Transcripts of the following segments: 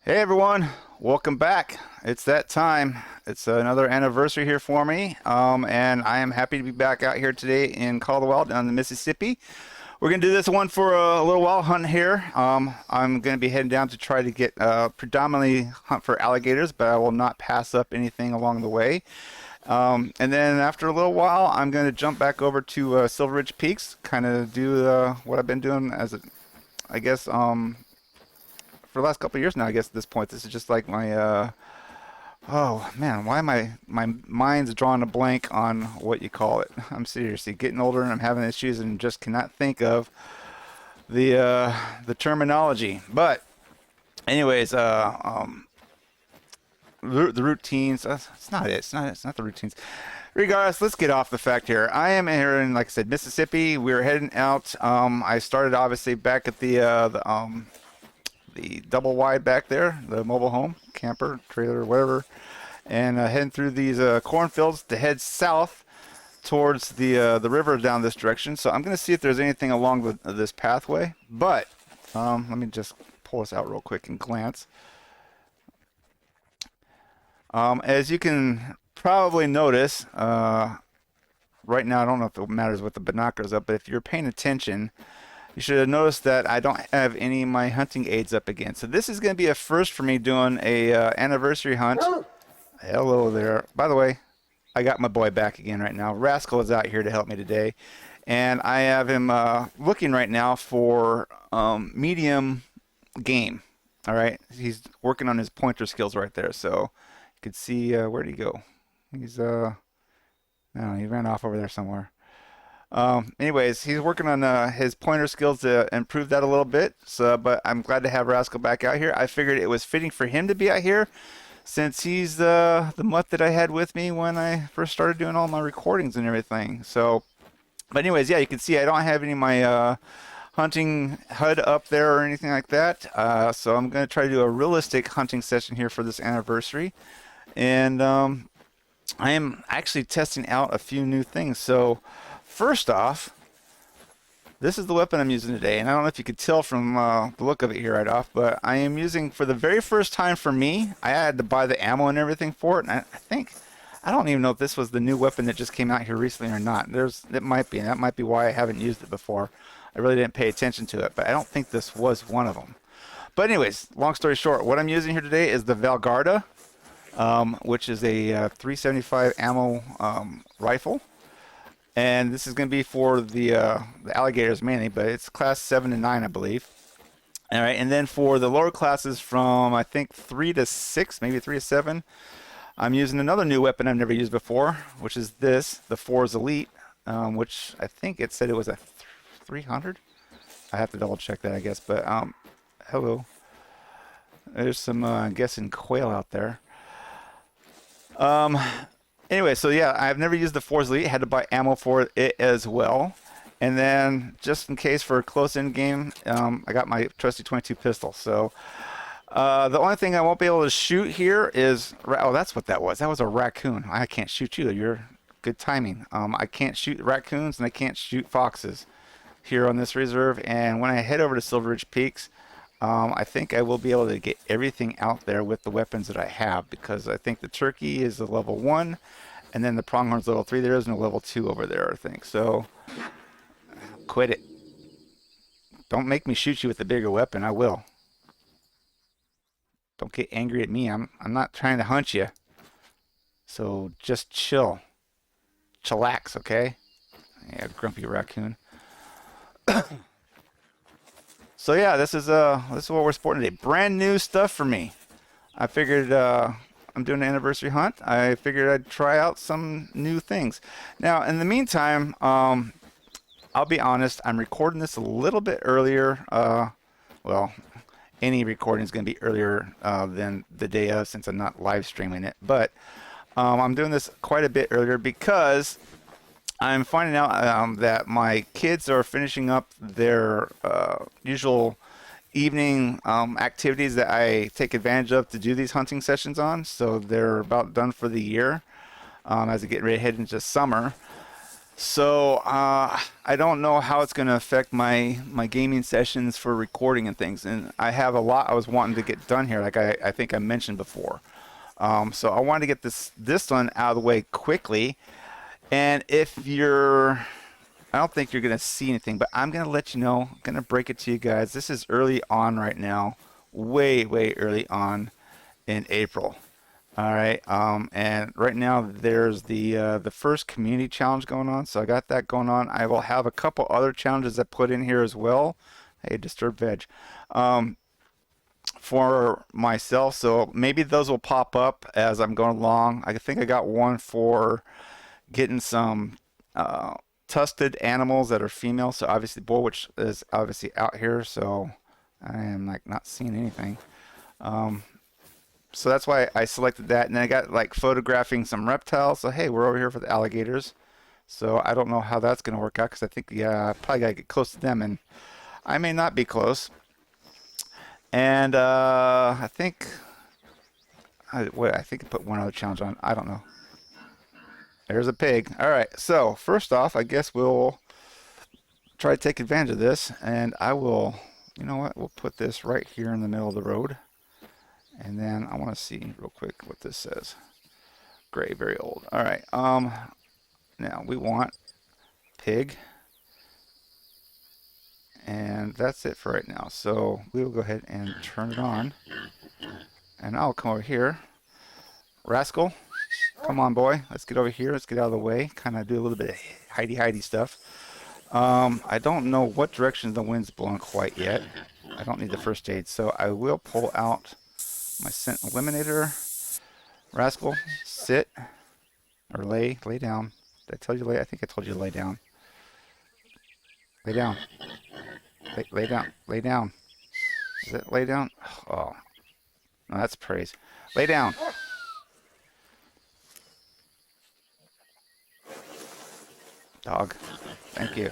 Hey everyone, welcome back. It's that time. It's another anniversary here for me, and I am happy to be back out here today in Caldwell down in the Mississippi. We're gonna do this one for a little while hunt here. I'm gonna be heading down to try to get predominantly hunt for alligators, but I will not pass up anything along the way. And then after a little while, I'm gonna jump back over to Silver Ridge Peaks, kind of do what I've been doing I guess, for the last couple of years now. I guess at this point, this is just like my oh man, why am my mind's drawing a blank on what you call it? I'm seriously getting older and I'm having issues and just cannot think of the terminology. But anyways, the routines. It's not it. It's not the routines. Regardless, let's get off the fact here. I am here in, like I said, Mississippi. We're heading out. I started obviously back at the double wide back there, the mobile home, camper, trailer, whatever, and heading through these cornfields to head south towards the river down this direction. So I'm going to see if there's anything along this pathway. But let me just pull this out real quick and glance. As you can probably notice, right now I don't know if it matters with the binoculars up, but if you're paying attention, you should have noticed that I don't have any of my hunting aids up again. So this is going to be a first for me doing a anniversary hunt. Hello there. By the way, I got my boy back again right now. Rascal is out here to help me today. And I have him looking right now for medium game. All right. He's working on his pointer skills right there. So you can see, where'd he go? He's, I don't know, he ran off over there somewhere. Anyways, he's working on his pointer skills to improve that a little bit. So, but I'm glad to have Rascal back out here. I figured it was fitting for him to be out here since he's the mutt that I had with me when I first started doing all my recordings and everything. So, but anyways, yeah, you can see I don't have any of my hunting HUD up there or anything like that. So I'm going to try to do a realistic hunting session here for this anniversary. And I am actually testing out a few new things. So first off, this is the weapon I'm using today, and I don't know if you could tell from the look of it here right off, but I am using, for the very first time for me, I had to buy the ammo and everything for it, and I don't even know if this was the new weapon that just came out here recently or not. It might be, and that might be why I haven't used it before. I really didn't pay attention to it, but I don't think this was one of them. But anyways, long story short, what I'm using here today is the Valgarda, which is a 375 ammo rifle. And this is going to be for the alligators mainly, but it's class 7 and 9, I believe. All right, and then for the lower classes from, I think, 3 to 6, maybe 3 to 7, I'm using another new weapon I've never used before, which is this, the Force Elite, which I think it said it was a 300. I have to double check that, I guess, but hello. There's some, I'm guessing, quail out there. Anyway, so yeah, I've never used the Force Elite. Had to buy ammo for it as well. And then, just in case for a close-in game, I got my trusty 22 pistol. So the only thing I won't be able to shoot here is... Oh, that's what that was. That was a raccoon. I can't shoot you. You're good timing. I can't shoot raccoons, and I can't shoot foxes here on this reserve. And when I head over to Silver Ridge Peaks, I think I will be able to get everything out there with the weapons that I have, because I think the turkey is a level 1, and then the pronghorn's level 3. There isn't a level 2 over there, I think. So, quit it. Don't make me shoot you with the bigger weapon. I will. Don't get angry at me. I'm not trying to hunt you. So just chill. Chillax, okay? Yeah, grumpy raccoon. So yeah, this is what we're sporting today. Brand new stuff for me. I figured I'm doing an anniversary hunt. I figured I'd try out some new things. Now, in the meantime, I'll be honest. I'm recording this a little bit earlier. Well, any recording is going to be earlier than the day of, since I'm not live streaming it. But I'm doing this quite a bit earlier because I'm finding out that my kids are finishing up their usual evening activities that I take advantage of to do these hunting sessions on. So they're about done for the year as they get ready to head into summer. So I don't know how it's going to affect my gaming sessions for recording and things. And I have a lot I was wanting to get done here, like I think I mentioned before. So I wanted to get this one out of the way quickly. And if you're, I don't think you're going to see anything, but I'm going to let you know. I'm going to break it to you guys. This is early on right now, way early on in April. All right. And right now there's the first community challenge going on. So I got that going on. I will have a couple other challenges I put in here as well. Hey, Disturbed Veg. For myself. So maybe those will pop up as I'm going along. I think I got one for getting some tusted animals that are female. So obviously bull, which is obviously out here. So I am like not seeing anything. So that's why I selected that. And then I got like photographing some reptiles. So hey, we're over here for the alligators. So I don't know how that's going to work out because I think I probably got to get close to them, and I may not be close. And I think I think I put one other challenge on. I don't know. There's a pig. All right. So first off, I guess we'll try to take advantage of this, and I will. You know what? We'll put this right here in the middle of the road, and then I want to see real quick what this says. Gray, very old. All right. Now we want pig, and that's it for right now. So we will go ahead and turn it on, and I'll come over here. Rascal, come on, boy. Let's get over here. Let's get out of the way. Kind of do a little bit of hidey stuff. I don't know what direction the wind's blowing quite yet. I don't need the first aid, so I will pull out my scent eliminator. Rascal, sit or lay down. Did I tell you lay? I think I told you to lay down. Lay down. Lay down. Lay down. Is it lay down? Oh, no, that's praise. Lay down. Dog. Thank you.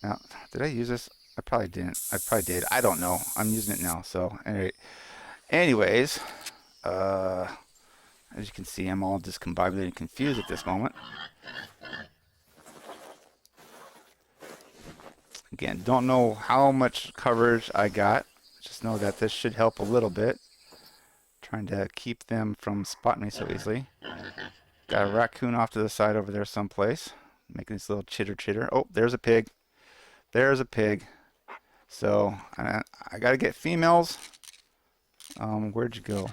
Now, did I use this? I probably didn't. I probably did. I don't know. I'm using it now. So, anyways, as you can see, I'm all discombobulated and confused at this moment. Again, don't know how much coverage I got. Just know that this should help a little bit. Trying to keep them from spotting me so easily. Got a raccoon off to the side over there someplace, making this little chitter. Oh, there's a pig. There's a pig. So I got to get females. Where'd you go?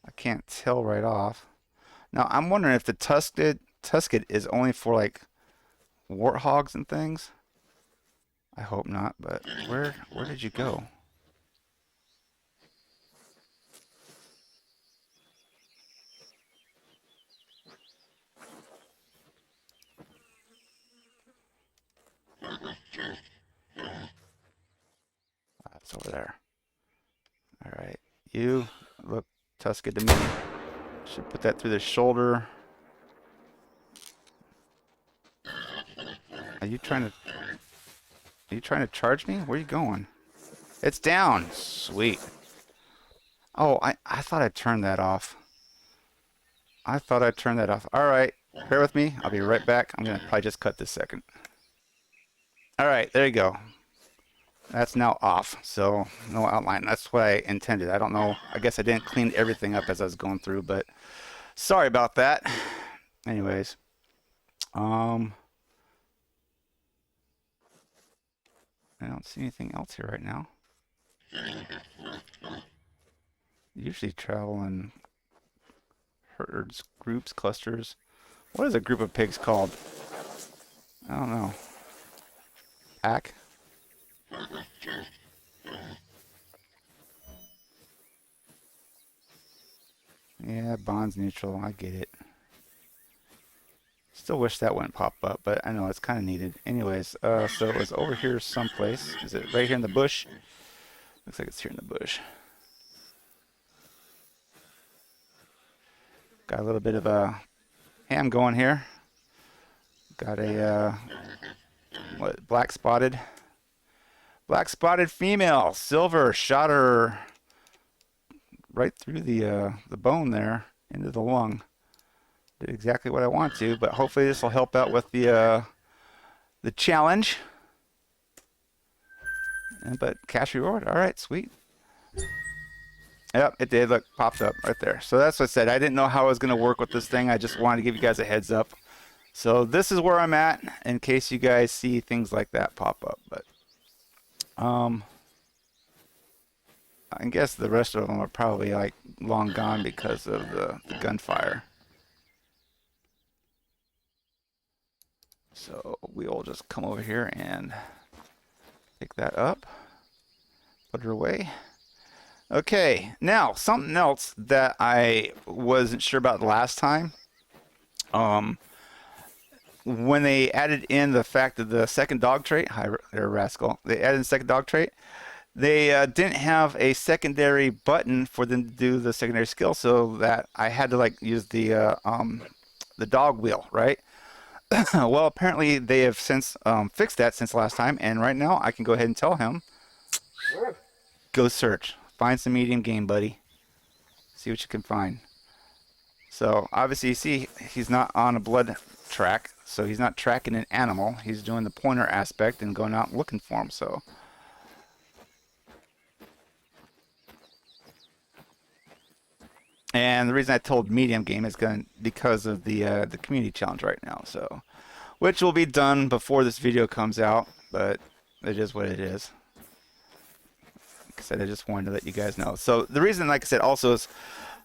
I can't tell right off. Now I'm wondering if the tusked is only for like warthogs and things. I hope not. But where did you go? It's over there. All right, you look tusked to me. Should put that through the shoulder. Are you trying to charge me? Where are you going? It's down. Sweet. Oh, I thought I turned that off. I thought I turned that off. All right, bear with me. I'll be right back. I'm gonna probably just cut this second. All right, there you go. That's now off, so no outline. That's what I intended. I don't know. I guess I didn't clean everything up as I was going through, but sorry about that. Anyways, I don't see anything else here right now. Usually travel in herds, groups, clusters. What is a group of pigs called? I don't know. Pack? Yeah, bond's neutral. I get it. Still wish that wouldn't pop up, but I know it's kind of needed. Anyways, so it was over here someplace. Is it right here in the bush? Looks like it's here in the bush. Got a little bit of a ham going here. Got a black spotted female, silver. Shot her right through the bone there into the lung. Did exactly what I want to, but hopefully this will help out with the challenge. But cash reward. All right, sweet. Yep, it did. Look, popped up right there. So that's what I said. I didn't know how I was going to work with this thing. I just wanted to give you guys a heads up. So this is where I'm at in case you guys see things like that pop up. But I guess the rest of them are probably like long gone because of the gunfire. So we'll just come over here and pick that up, put it away. Okay, now something else that I wasn't sure about last time. When they added in the fact of the second dog trait, hi there, Rascal. They added in the second dog trait. They didn't have a secondary button for them to do the secondary skill, so that I had to like use the dog wheel, right? Well, apparently they have since fixed that since last time, and right now I can go ahead and tell him, go search, find some medium game, buddy. See what you can find. So obviously you see he's not on a blood track, so he's not tracking an animal. He's doing the pointer aspect and going out looking for him. So and the reason I told medium game is because of the community challenge right now. So which will be done before this video comes out, but it is what it is. Like I said, I just wanted to let you guys know. So the reason, like I said, also is,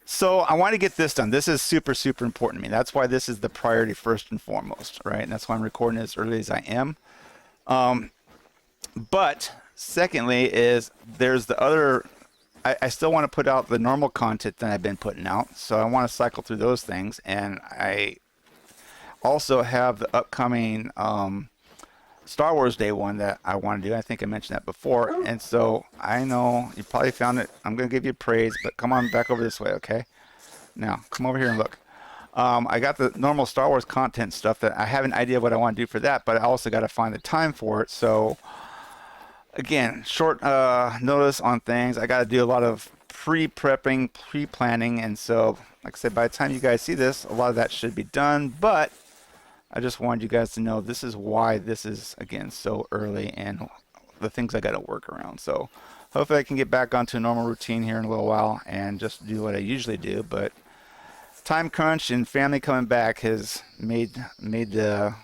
so I want to get this done. This is super, super important to me. That's why this is the priority first and foremost, right? And that's why I'm recording as early as I am. But secondly is there's the other, I still want to put out the normal content that I've been putting out. So I want to cycle through those things. And I also have the upcoming Star Wars Day one that I want to do. I think I mentioned that before. And so I know you probably found it. I'm going to give you praise, but come on back over this way, okay? Now, come over here and look. I got the normal Star Wars content stuff that I have an idea what I want to do for that, but I also got to find the time for it. So, again, short notice on things. I got to do a lot of pre-prepping, pre-planning, and so, like I said, by the time you guys see this, a lot of that should be done, but I just wanted you guys to know this is why this is, again, so early and the things I got to work around. So hopefully I can get back onto a normal routine here in a little while and just do what I usually do. But time crunch and family coming back has made the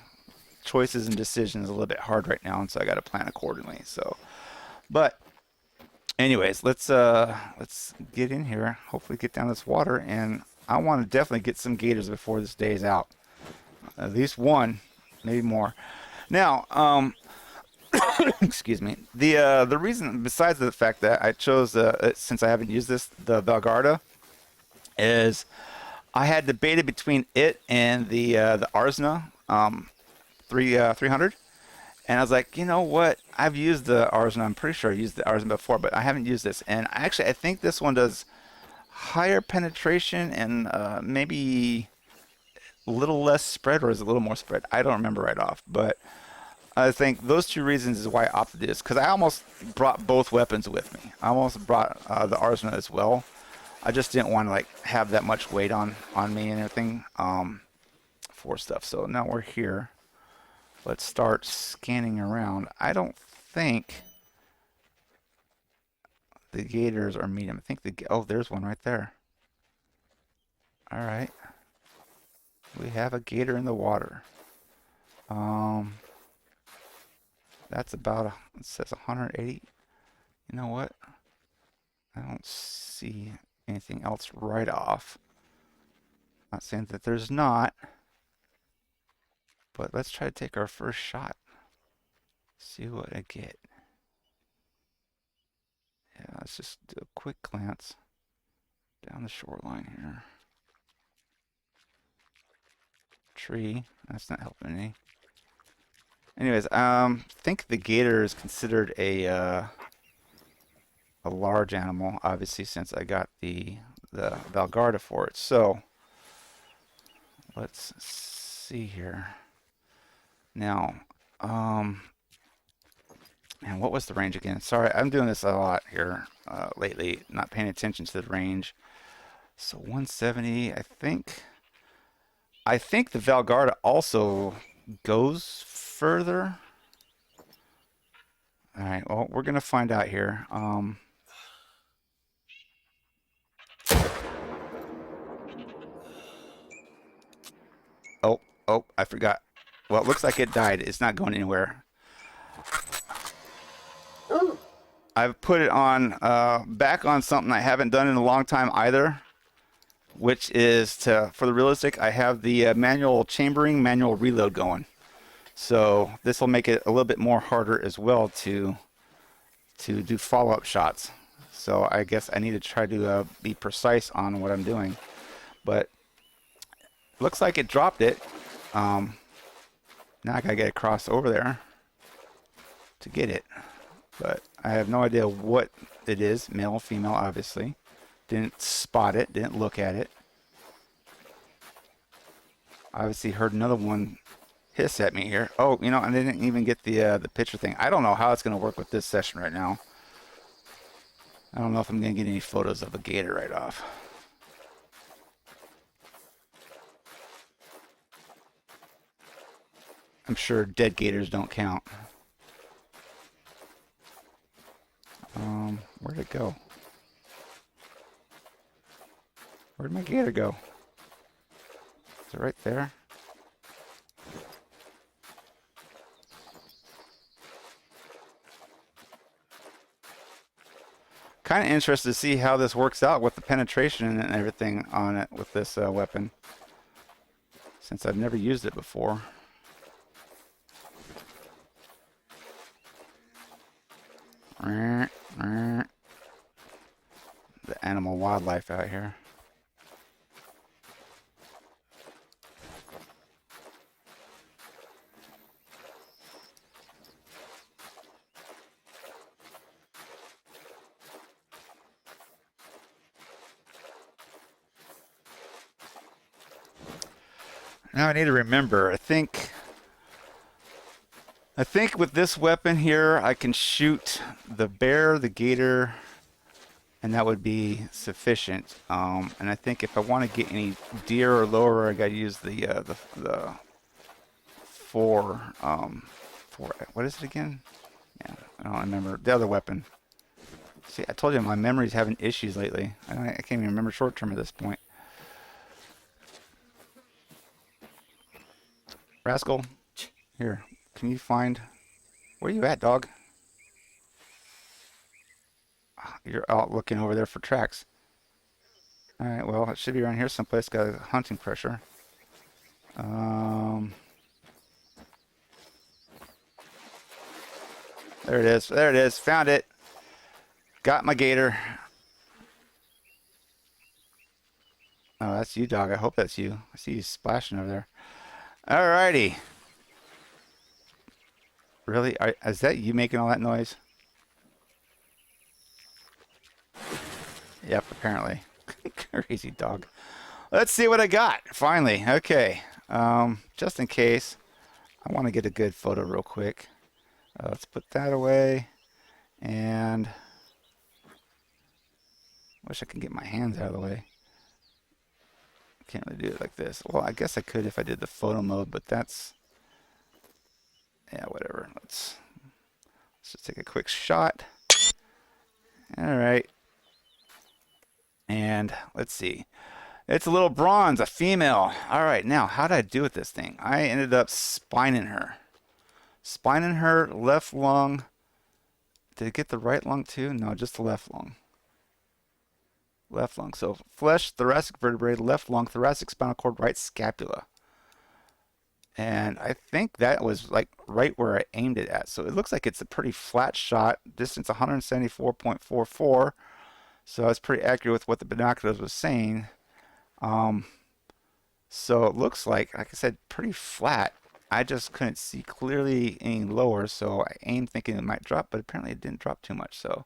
choices and decisions a little bit hard right now, and so I got to plan accordingly. So, but anyways, let's get in here. Hopefully get down this water, and I want to definitely get some gators before this day is out. At least one, maybe more. Now, excuse me. The reason, besides the fact that I chose since I haven't used this, the Valgarda, is I had debated between it and the Arsna 300, and I was like, you know what? I've used the Arsna. I'm pretty sure I used the Arsna before, but I haven't used this. And I think this one does higher penetration and maybe a little less spread, or is it a little more spread? I don't remember right off, but I think those two reasons is why I opted this, because I almost brought both weapons with me. I almost brought the Arsna as well. I just didn't want to like have that much weight on me and everything for stuff. So now we're here. Let's start scanning around. I don't think the gators are medium. I think oh, there's one right there. All right. We have a gator in the water. That's about, it says 180. You know what? I don't see anything else right off. Not saying that there's not, but let's try to take our first shot. See what I get. Yeah, let's just do a quick glance down the shoreline here. Tree, that's not helping any. Anyways, I think the gator is considered a large animal, obviously, since I got the Valgarda for it. So let's see here. Now, and what was the range again? Sorry, I'm doing this a lot here lately, not paying attention to the range. So 170, I think. I think the Valgarda also goes further. All right, well, we're gonna find out here. Oh, oh, I forgot. Well, it looks like it died. It's not going anywhere. I've put it on back on something I haven't done in a long time either, which is for the realistic. I have the manual chambering, manual reload going. So this will make it a little bit more harder as well to do follow-up shots. So I guess I need to try to be precise on what I'm doing. But looks like it dropped it. Now I gotta get across over there to get it. But I have no idea what it is. Male, female, obviously. Didn't spot it, didn't look at it. Obviously heard another one hiss at me here. Oh, you know, I didn't even get the picture thing. I don't know how it's going to work with this session right now. I don't know if I'm going to get any photos of a gator right off. I'm sure dead gators don't count. Where'd it go? Where'd my gator go? Is it right there? Kind of interested to see how this works out with the penetration and everything on it with this weapon, since I've never used it before. The animal wildlife out here. Now I need to remember, I think with this weapon here, I can shoot the bear, the gator, and that would be sufficient. And I think if I want to get any deer or lower, I got to use the four, what is it again? Yeah, I don't remember. The other weapon. See, I told you my memory's having issues lately. I can't even remember short term at this point. Rascal, here. Can you find... Where are you at, dog? You're out looking over there for tracks. Alright, well, it should be around here someplace. Got a hunting pressure. There it is. There it is. Found it. Got my gator. Oh, that's you, dog. I hope that's you. I see you splashing over there. Alrighty. Really? Is that you making all that noise? Yep, apparently. Crazy dog. Let's see what I got. Finally. Okay. Just in case, I want to get a good photo real quick. Let's put that away. And wish I could get my hands out of the way. Can't really do it like this. Well, I guess I could if I did the photo mode, but that's... Yeah, whatever. Let's just take a quick shot. Alright. And let's see. It's a little bronze, a female. Alright, now, how did I do with this thing? I ended up spining her. Spining her left lung. Did it get the right lung too? No, just the left lung. Left lung. So flesh, thoracic vertebrae, left lung, thoracic spinal cord, right scapula. And I think that was like right where I aimed it at. So it looks like it's a pretty flat shot. Distance 174.44. So that's pretty accurate with what the binoculars was saying. So it looks like I said, pretty flat. I just couldn't see clearly any lower, so I aimed thinking it might drop, but apparently it didn't drop too much. So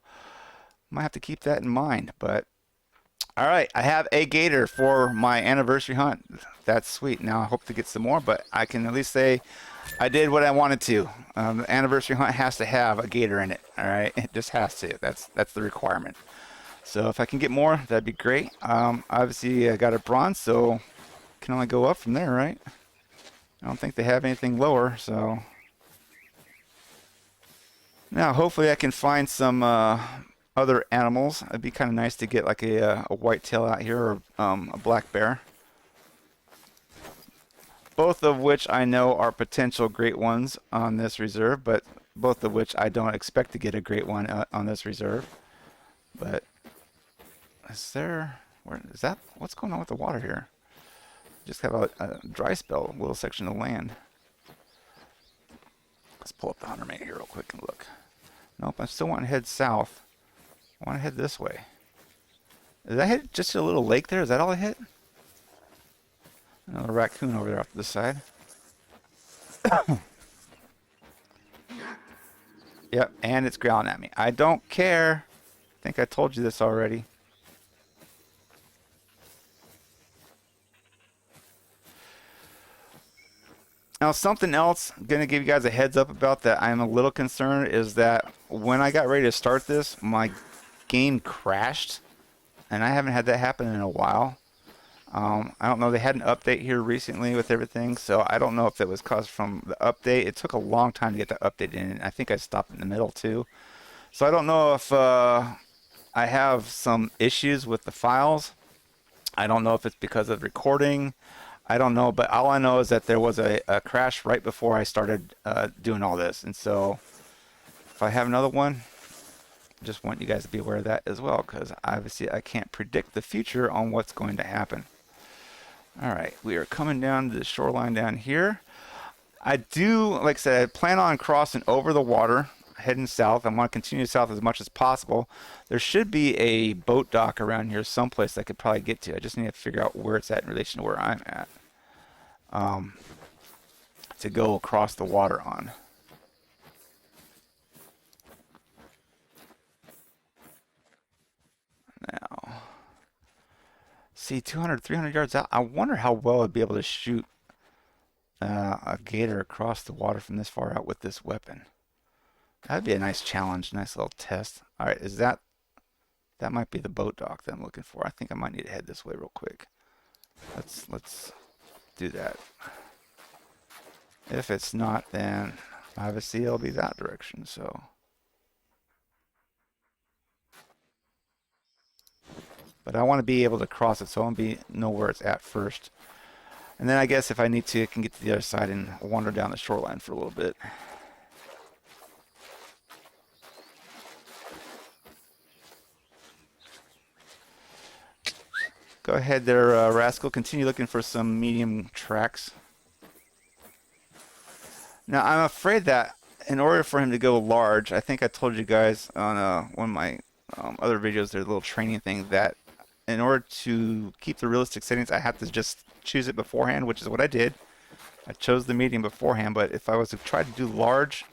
might have to keep that in mind. But all right, I have a gator for my anniversary hunt. That's sweet. Now I hope to get some more, but I can at least say I did what I wanted to. The anniversary hunt has to have a gator in it. All right, it just has to. That's the requirement. So if I can get more, that'd be great. Obviously, I got a bronze, so can only go up from there, right? I don't think they have anything lower, so. Now, hopefully I can find some other animals. It'd be kind of nice to get like a whitetail out here, or a black bear. Both of which I know are potential great ones on this reserve, but both of which I don't expect to get a great one on this reserve. But is there, where is that? What's going on with the water here? Just have a dry spell, little section of land. Let's pull up the hunter mate here real quick and look. Nope, I still want to head south. I want to head this way. Did I hit just a little lake there? Is that all I hit? Another raccoon over there off to the side. Yep, and it's growling at me. I don't care. I think I told you this already. Now, something else I'm going to give you guys a heads up about that I'm a little concerned is that when I got ready to start this, my game crashed. And I haven't had that happen in a while. I don't know. They had an update here recently with everything, so I don't know if it was caused from the update. It took a long time to get the update in, and I think I stopped in the middle too. So I don't know if I have some issues with the files. I don't know if it's because of recording. I don't know, but all I know is that there was a crash right before I started doing all this. And so if I have another one, just want you guys to be aware of that as well, because obviously I can't predict the future on what's going to happen. All right, we are coming down to the shoreline down here. I do, like I said, I plan on crossing over the water, heading south. I want to continue south as much as possible. There should be a boat dock around here someplace I could probably get to. I just need to figure out where it's at in relation to where I'm at to go across the water on. Now, see, 200, 300 yards out. I wonder how well I'd be able to shoot a gator across the water from this far out with this weapon. That'd be a nice challenge, nice little test. All right, is that might be the boat dock that I'm looking for. I think I might need to head this way real quick. Let's do that. If it's not, then obviously it'll be that direction. So, but I want to be able to cross it, so I want to know where it's at first. And then I guess if I need to, I can get to the other side and wander down the shoreline for a little bit. Go ahead there, Rascal. Continue looking for some medium tracks. Now, I'm afraid that in order for him to go large, I think I told you guys on one of my other videos, there's a little training thing, that in order to keep the realistic settings, I have to just choose it beforehand, which is what I did. I chose the medium beforehand, but if I was to try to do large,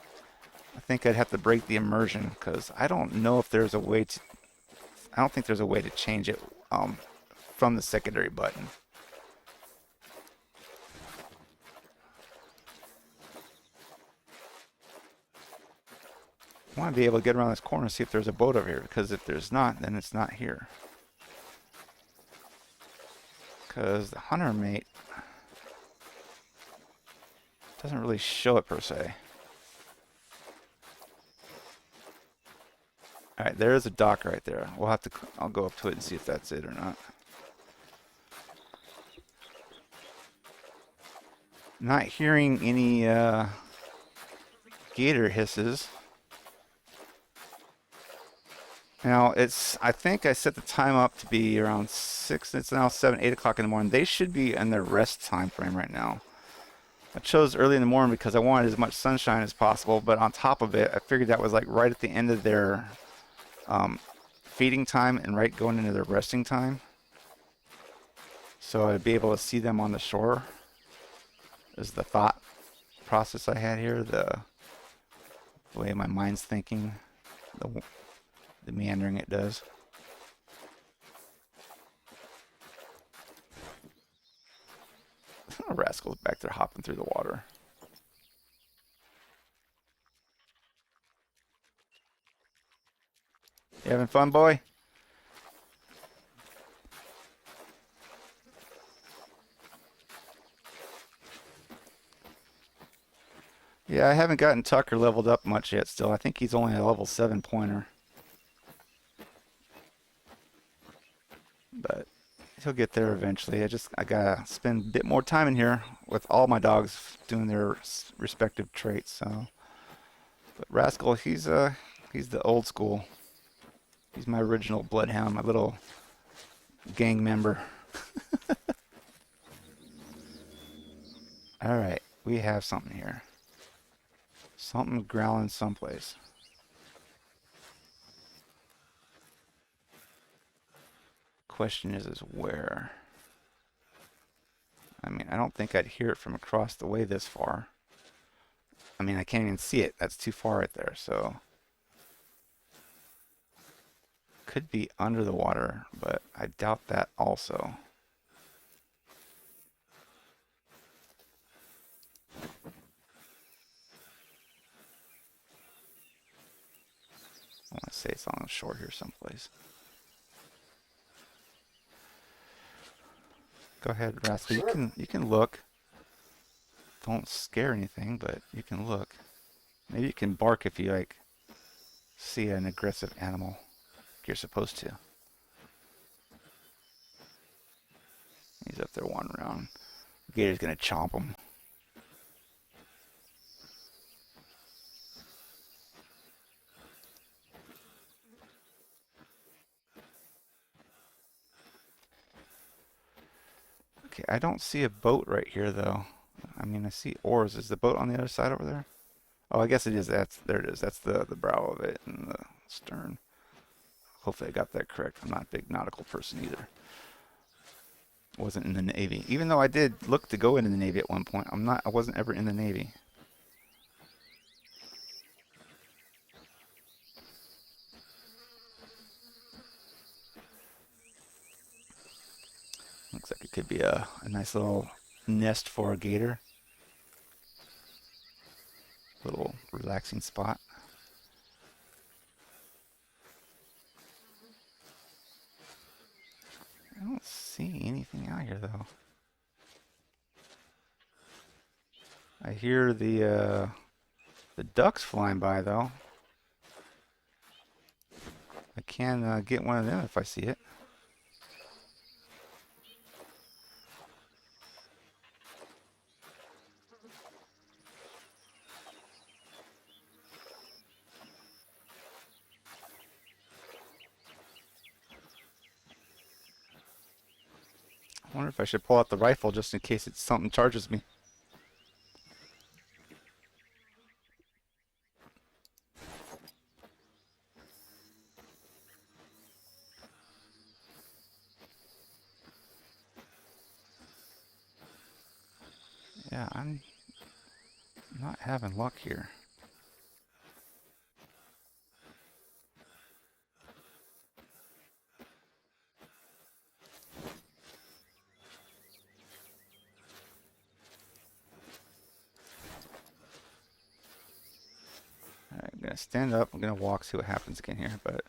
I think I'd have to break the immersion, because I don't know if there's a way to... I don't think there's a way to change it from the secondary button. I want to be able to get around this corner and see if there's a boat over here, because if there's not, then it's not here. Because the hunter mate doesn't really show it per se. Alright, there is a dock right there. We'll have to, I'll go up to it and see if that's it or not. Not hearing any gator hisses. Now, I think I set the time up to be around 6, it's now 7, 8 o'clock in the morning. They should be in their rest time frame right now. I chose early in the morning because I wanted as much sunshine as possible, but on top of it, I figured that was like right at the end of their feeding time and right going into their resting time. So I'd be able to see them on the shore is the thought process I had here, the way my mind's thinking, the meandering it does. Rascal's back there hopping through the water. You having fun, boy? Yeah, I haven't gotten Tucker leveled up much yet still. I think he's only a level 7 pointer. But he'll get there eventually. I gotta spend a bit more time in here with all my dogs doing their respective traits. So, but Rascal, he's the old school. He's my original bloodhound, my little gang member. All right, we have something here. Something growling someplace. Question is where? I mean, I don't think I'd hear it from across the way this far. I mean, I can't even see it. That's too far right there. So, could be under the water, but I doubt that also. I want to say it's on the shore here someplace. Go ahead, Rascal. You can look. Don't scare anything, but you can look. Maybe you can bark if you like see an aggressive animal. You're supposed to. He's up there wandering around. Gator's gonna chomp him. Okay, I don't see a boat right here though. I mean, I see oars. Is the boat on the other side over there? Oh, I guess it is. There it is. That's the brow of it and the stern. Hopefully I got that correct. I'm not a big nautical person either. Wasn't in the Navy. Even though I did look to go into the Navy at one point, I wasn't ever in the Navy. Looks like it could be a nice little nest for a gator. Little relaxing spot. I don't see anything out here though. I hear the ducks flying by though. I can get one of them if I see it. I wonder if I should pull out the rifle just in case something charges me. Yeah, I'm not having luck here. Alright, I'm gonna stand up. I'm gonna walk, see what happens again here, but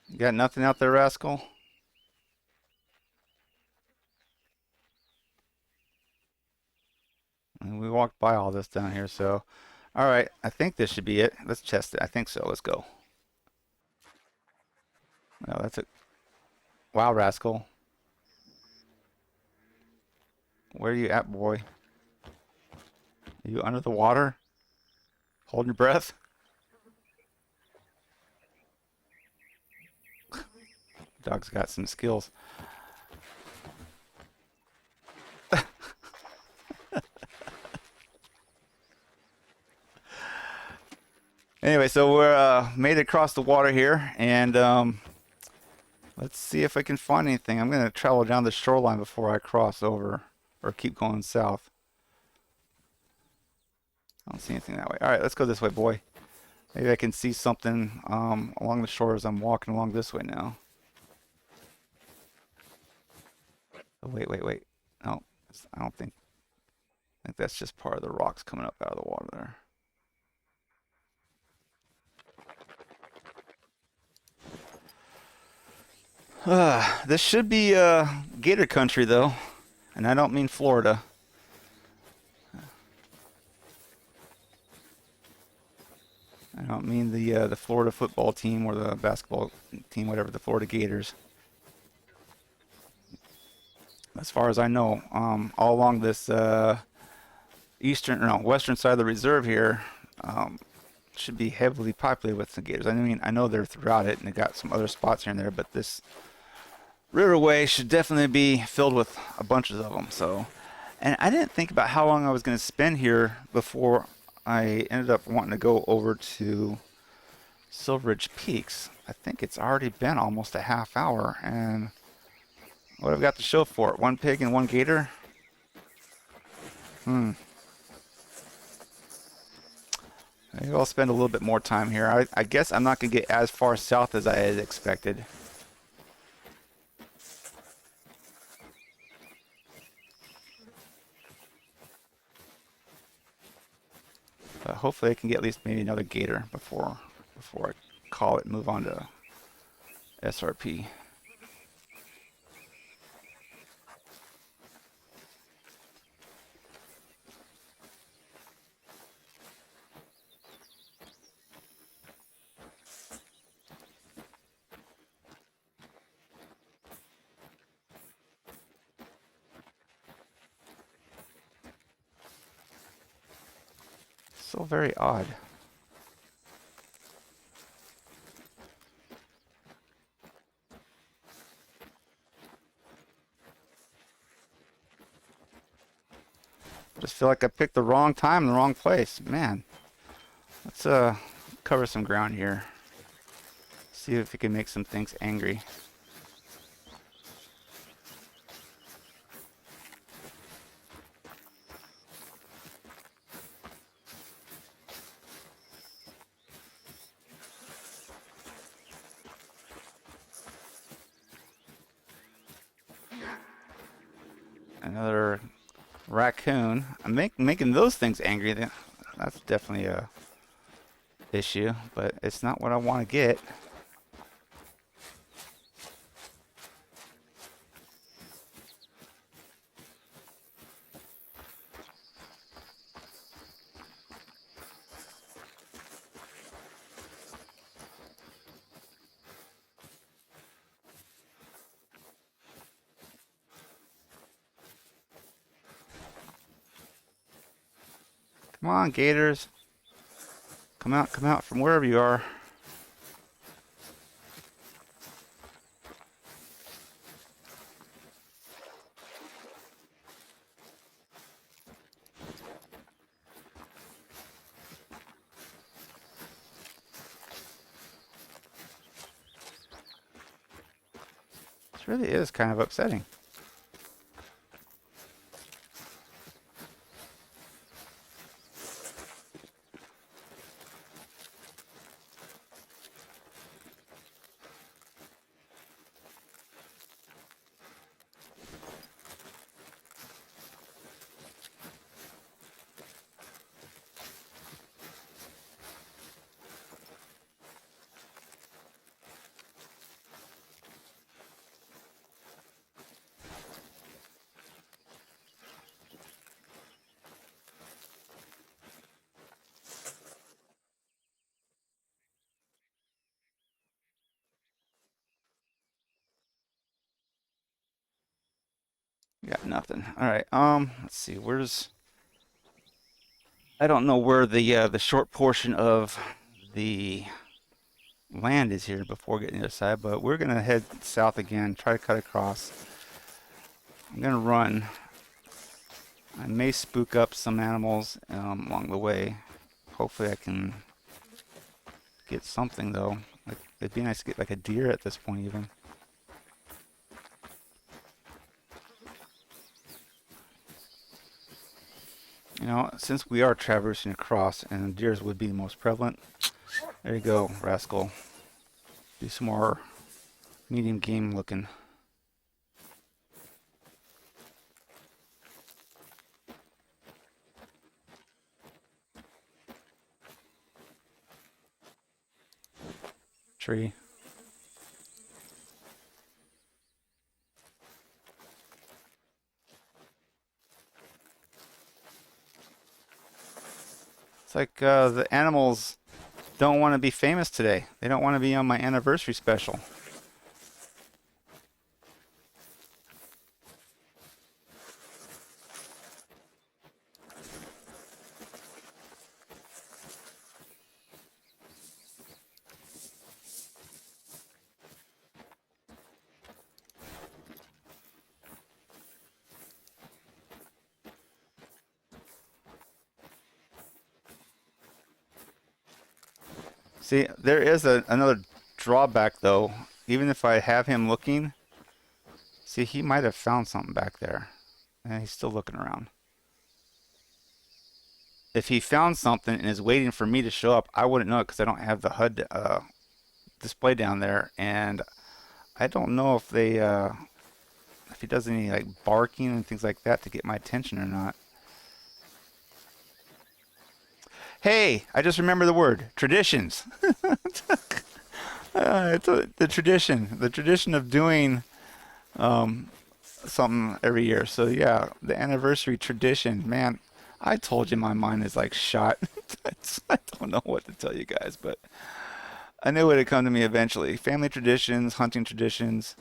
you got nothing out there, Rascal? And we walked by all this down here, so alright, I think this should be it. Let's test it. I think so. Let's go. No, that's it. Wow, Rascal. Where are you at, boy? Are you under the water? Holding your breath? Dog's got some skills. Anyway, so we're made it across the water here, and let's see if I can find anything. I'm gonna travel down the shoreline before I cross over, or keep going south. I don't see anything that way. All right, let's go this way, boy. Maybe I can see something along the shore as I'm walking along this way now. Oh, wait. No, I don't think. I think that's just part of the rocks coming up out of the water there. This should be gator country though, and I don't mean Florida. I don't mean the Florida football team or the basketball team, whatever, the Florida Gators. As far as I know, all along this western side of the reserve here, um, should be heavily populated with the gators. I mean, I know they're throughout it, and they got some other spots here and there, but this riverway should definitely be filled with a bunches of them. So, and I didn't think about how long I was going to spend here before I ended up wanting to go over to Silveridge Peaks. I think it's already been almost a half hour, and what have I got to show for it? One pig and one gator? Maybe I'll spend a little bit more time here. I guess I'm not going to get as far south as I had expected. But hopefully I can get at least maybe another gator before I call it and move on to SRP. So very odd. Just feel like I picked the wrong time, the wrong place. Man, let's cover some ground here. See if we can make some things angry. Another raccoon. I'm making those things angry. That's definitely a issue, but it's not what I want to get. Come on, gators. Come out from wherever you are. This really is kind of upsetting. Got nothing. All right. Let's see. I don't know where the short portion of the land is here before getting to the other side, but we're gonna head south again, try to cut across. I'm gonna run. I may spook up some animals along the way. Hopefully I can get something though. Like, it'd be nice to get like a deer at this point even. You know, since we are traversing across and deers would be the most prevalent, there you go, rascal. Do some more medium game looking. tree. It's like the animals don't want to be famous today. They don't want to be on my anniversary special. See, there is another drawback though. Even if I have him looking, see, he might have found something back there. And he's still looking around. If he found something and is waiting for me to show up, I wouldn't know it because I don't have the HUD display down there. And I don't know if he does any like barking and things like that to get my attention or not. Hey, I just remember the word traditions. The tradition of doing um, something every year. So yeah, the anniversary tradition, man. I told you my mind is like shot. I don't know what to tell you guys, but I knew it would come to me eventually. Family traditions, hunting traditions.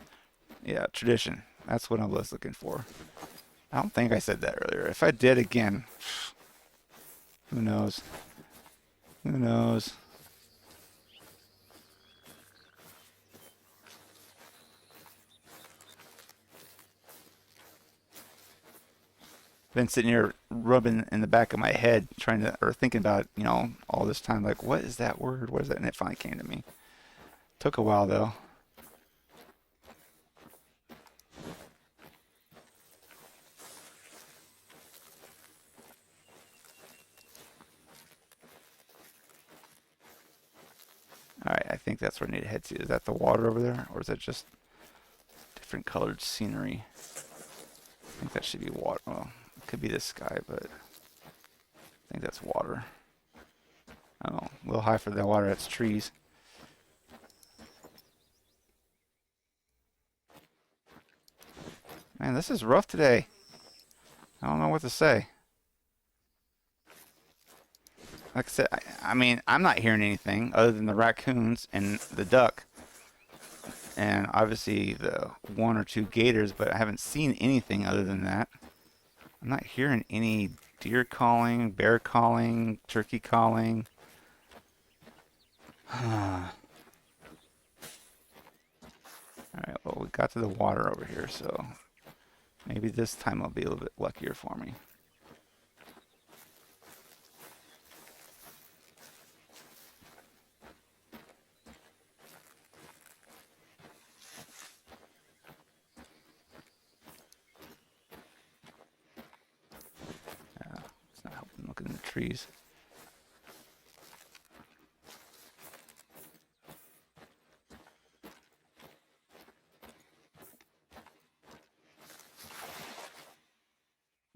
Yeah, tradition. That's what I was looking for. I don't think I said that earlier. If I did again, who knows? Who knows? Been sitting here rubbing in the back of my head, trying to, or thinking about, all this time, like, what is that word? What is that? And it finally came to me. Took a while though. All right, I think that's where I need to head to. Is that the water over there, or is that just different colored scenery? I think that should be water. Well, it could be the sky, but I think that's water. I don't know. A little high for the water. That's trees. Man, this is rough today. I don't know what to say. Like I said, I mean, I'm not hearing anything other than the raccoons and the duck, and obviously the one or two gators, but I haven't seen anything other than that. I'm not hearing any deer calling, bear calling, turkey calling. All right, well, we got to the water over here, so maybe this time will be a little bit luckier for me. It's not helping looking in the trees.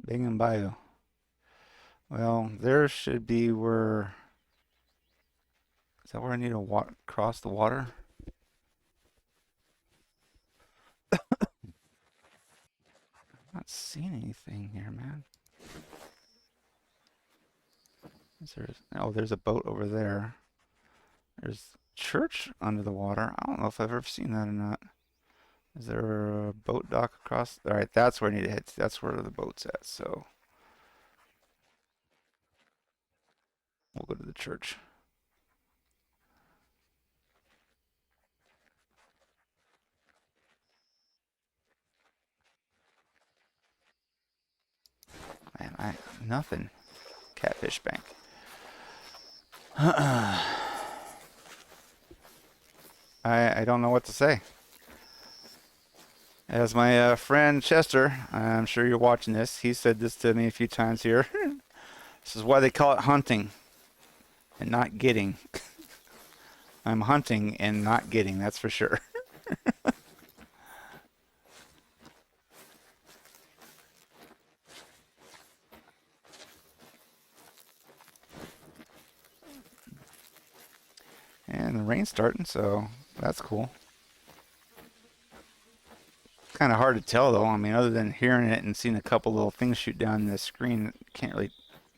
Bingham Bayou. Well, there should be where. Is that where I need to walk cross the water? Not seeing anything here, man. Is there? Oh, there's a boat over there. There's church under the water. I don't know if I've ever seen that or not. Is there a boat dock across? All right, that's where I need to head to. That's where the boat's at. So we'll go to the church. Man, nothing. Catfish bank. I don't know what to say. As my friend Chester, I'm sure you're watching this, he said this to me a few times here. This is why they call it hunting and not getting. I'm hunting and not getting, that's for sure. And the rain's starting, so That's cool. Kind of hard to tell though. I mean, other than hearing it and seeing a couple little things shoot down the screen, it can't really,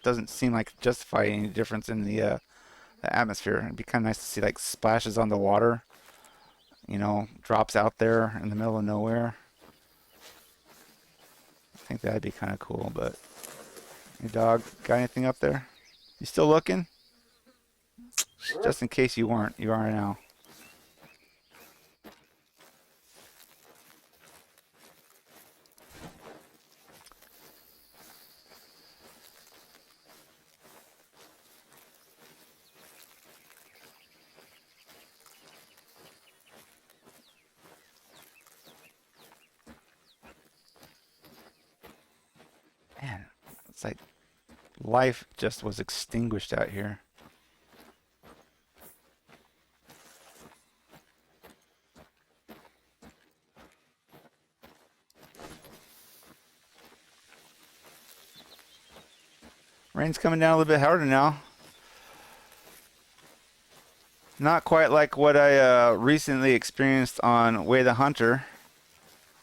doesn't seem like it justify any difference in the atmosphere. It'd be kind of nice to see like splashes on the water, you know, drops out there in the middle of nowhere. I think that'd be kind of cool. But hey, dog, got anything up there? You still looking? Just in case you weren't, you are now. Man, it's like life just was extinguished out here. Rain's coming down a little bit harder now. Not quite like what I recently experienced on Way the Hunter,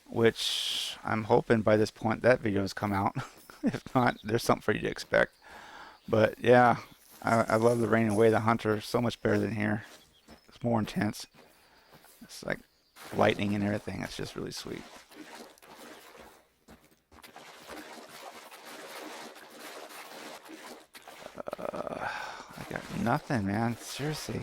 which I'm hoping by this point that video has come out. If not, there's something for you to expect. But yeah, I love the rain and Way the Hunter so much better than here. It's more intense. It's like lightning and everything. It's just really sweet. I got nothing, man. Seriously.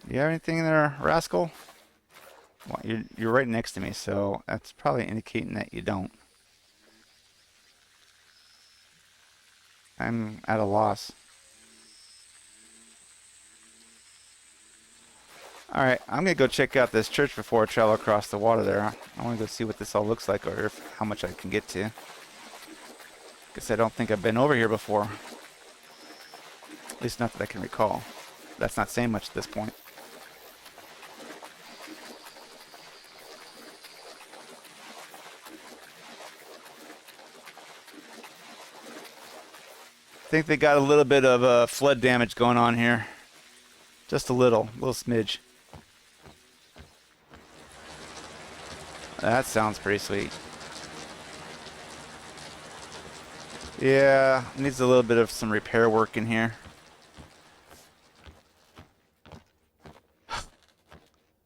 Do you have anything in there, Rascal? Well, you're right next to me, so that's probably indicating that you don't. I'm at a loss. Alright, I'm gonna go check out this church before I travel across the water there. I wanna go see what this all looks like or how much I can get to. Guess I don't think I've been over here before. At least not that I can recall. That's not saying much at this point. I think they got a little bit of flood damage going on here. Just a little smidge. That sounds pretty sweet. Yeah, needs a little bit of some repair work in here.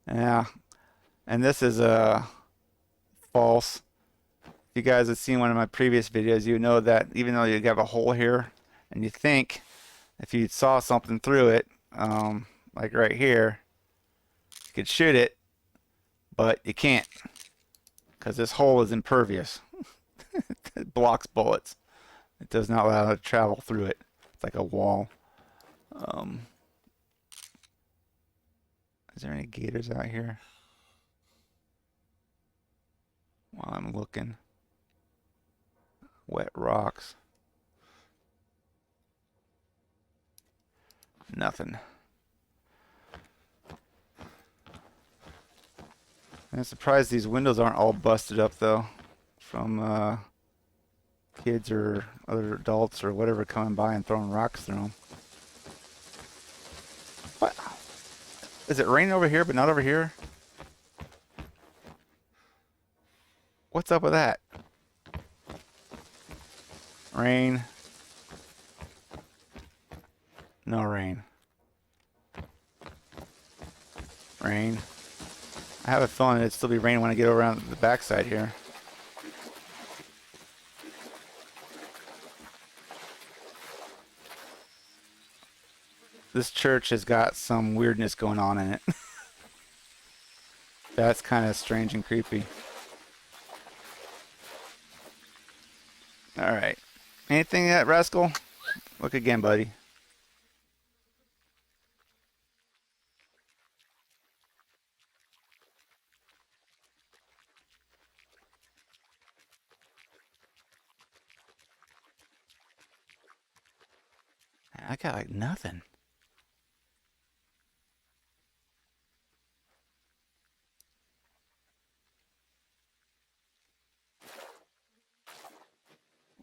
Yeah, and this is false. If you guys have seen one of my previous videos, you know that even though you have a hole here, and you think if you saw something through it, like right here, you could shoot it, but you can't because this hole is impervious. It blocks bullets. It does not allow it to travel through it. It's like a wall. Is there any gators out here? While I'm looking. Wet rocks. Nothing. I'm surprised these windows aren't all busted up though, from kids or other adults or whatever coming by and throwing rocks through them. What? Is it raining over here but not over here? What's up with that? Rain. No rain. Rain. I have a feeling it'd still be raining when I get around the backside here. This church has got some weirdness going on in it. That's kind of strange and creepy. Alright. Anything yet, Rascal? Look again, buddy. I got like nothing.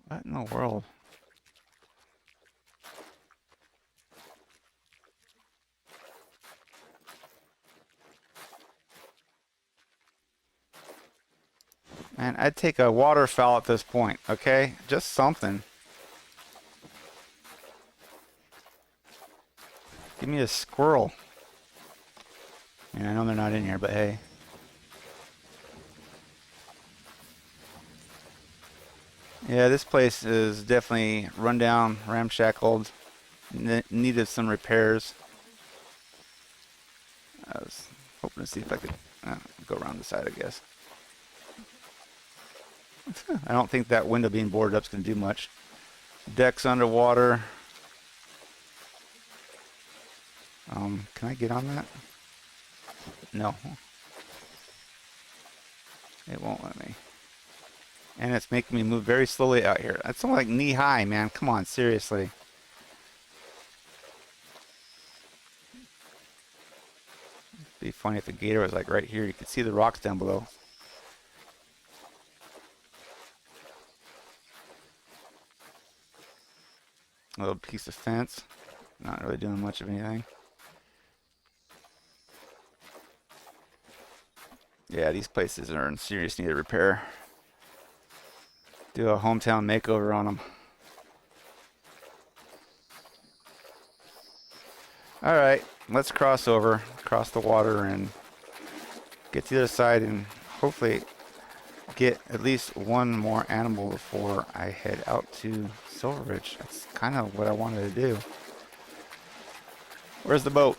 What in the world? Man, I'd take a waterfowl at this point, okay? Just something. Give me a squirrel. And I know they're not in here, but hey. Yeah, this place is definitely run down, ramshackled, needed some repairs. I was hoping to see if I could go around the side, I guess. I don't think that window being boarded up is going to do much. Deck's underwater. Can I get on that? No. It won't let me. And it's making me move very slowly out here. That's only like knee high, man. Come on, seriously. It'd be funny if the gator was like right here. You could see the rocks down below. A little piece of fence. Not really doing much of anything. Yeah, these places are in serious need of repair. Do a hometown makeover on them. All right, let's cross over, cross the water, and get to the other side, and hopefully get at least one more animal before I head out to Silver Ridge. That's kind of what I wanted to do. Where's the boat?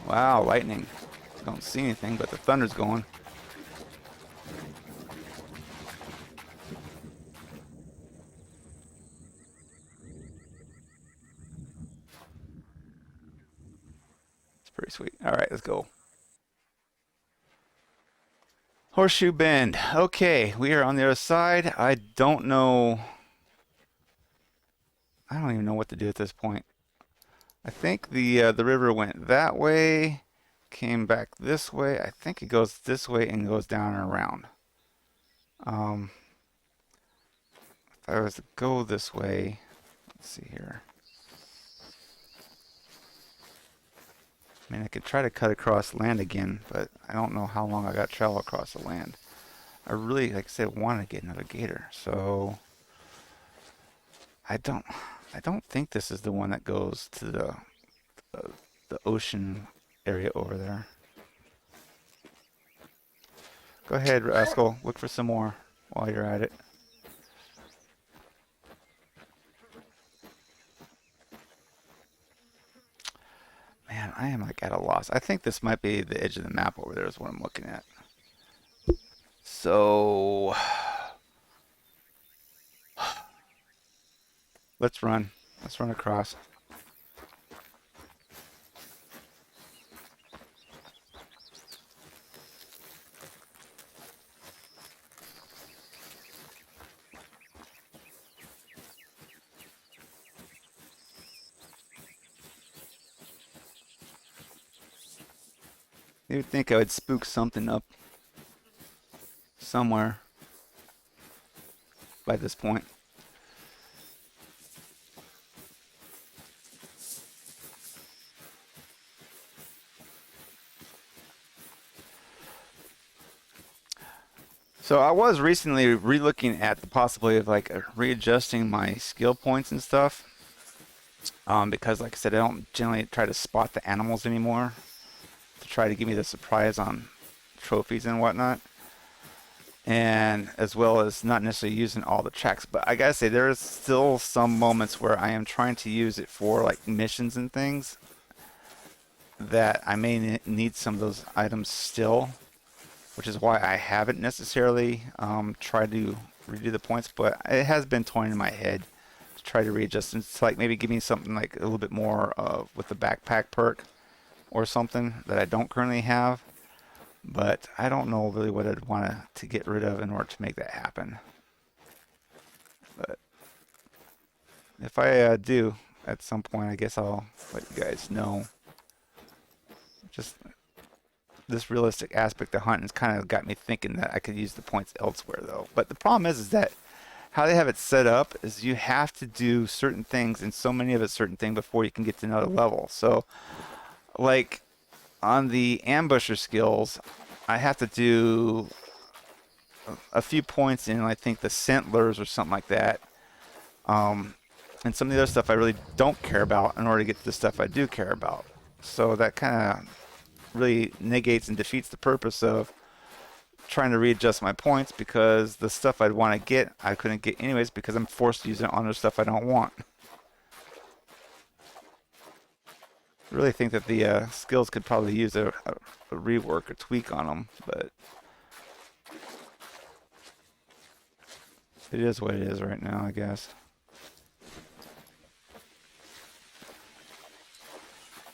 Wow, lightning. Don't see anything, but the thunder's going. It's pretty sweet. All right, let's go. Horseshoe Bend. Okay, we are on the other side. I don't even know what to do at this point. I think the river went that way, came back this way. I think it goes this way and goes down and around. If I was to go this way, let's see here. I mean, I could try to cut across land again, but I don't know how long I got to travel across the land. I really, like I said, want to get another gator, so I don't think this is the one that goes to the ocean area over there. Go ahead, Rascal. Look for some more while you're at it. Man, I am like at a loss. I think this might be the edge of the map over there is what I'm looking at. So let's run. Let's run across. You would think I would spook something up somewhere by this point. So I was recently re-looking at the possibility of like readjusting my skill points and stuff. Because like I said, I don't generally try to spot the animals anymore to try to give me the surprise on trophies and whatnot. And as well as not necessarily using all the tracks. But I gotta say, there is still some moments where I am trying to use it for like missions and things that I may need some of those items still, which is why I haven't necessarily tried to redo the points, but it has been toying in my head to try to readjust and to like maybe give me something like a little bit more with the backpack perk or something that I don't currently have. But I don't know really what I'd want to get rid of in order to make that happen. But if I do at some point, I guess I'll let you guys know. Just this realistic aspect of hunting's kind of got me thinking that I could use the points elsewhere, though. But the problem is that how they have it set up is you have to do certain things and so many of a certain thing before you can get to another level. So Like on the ambusher skills, I have to do a few points in, I think, the Sentinels or something like that. Um, and some of the other stuff I really don't care about in order to get to the stuff I do care about. So that kind of really negates and defeats the purpose of trying to readjust my points, because the stuff I'd want to get, I couldn't get anyways because I'm forced to use it on the stuff I don't want. I really think that the skills could probably use a rework or tweak on them, but it is what it is right now, I guess.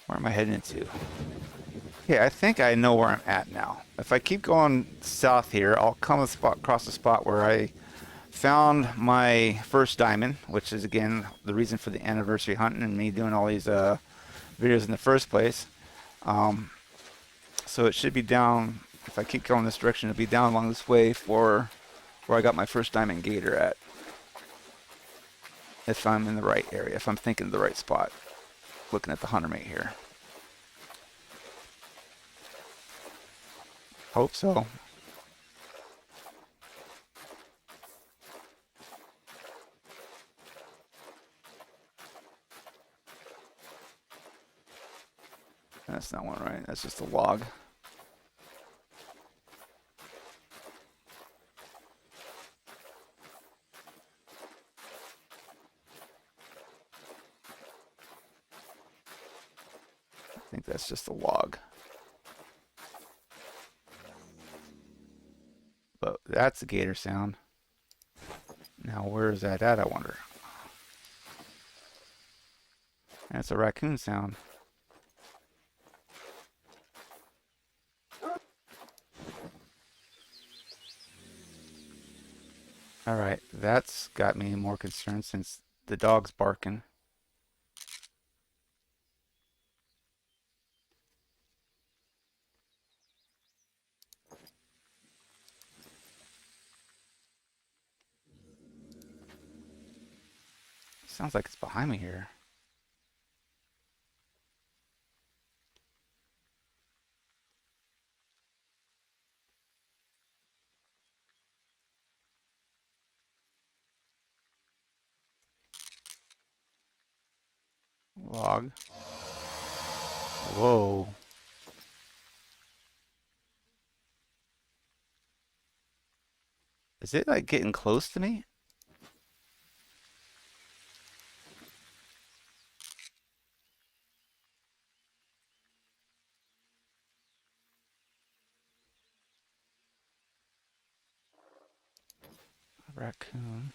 Where am I heading into? Okay, I think I know where I'm at now. If I keep going south here, I'll come across the spot where I found my first diamond, which is again the reason for the anniversary hunting and me doing all these videos in the first place. Um, so it should be down. If I keep going this direction, it'll be down along this way for where I got my first diamond gator at. If I'm in the right area, if I'm thinking the right spot, looking at the hunter mate here. Hope so. That's not one, right? That's just a log. I think that's just a log. But that's a gator sound. Now where is that at, I wonder? That's a raccoon sound. Alright, that's got me more concerned since the dog's barking. Sounds like it's behind me here. Log. Whoa. Is it like getting close to me? A raccoon.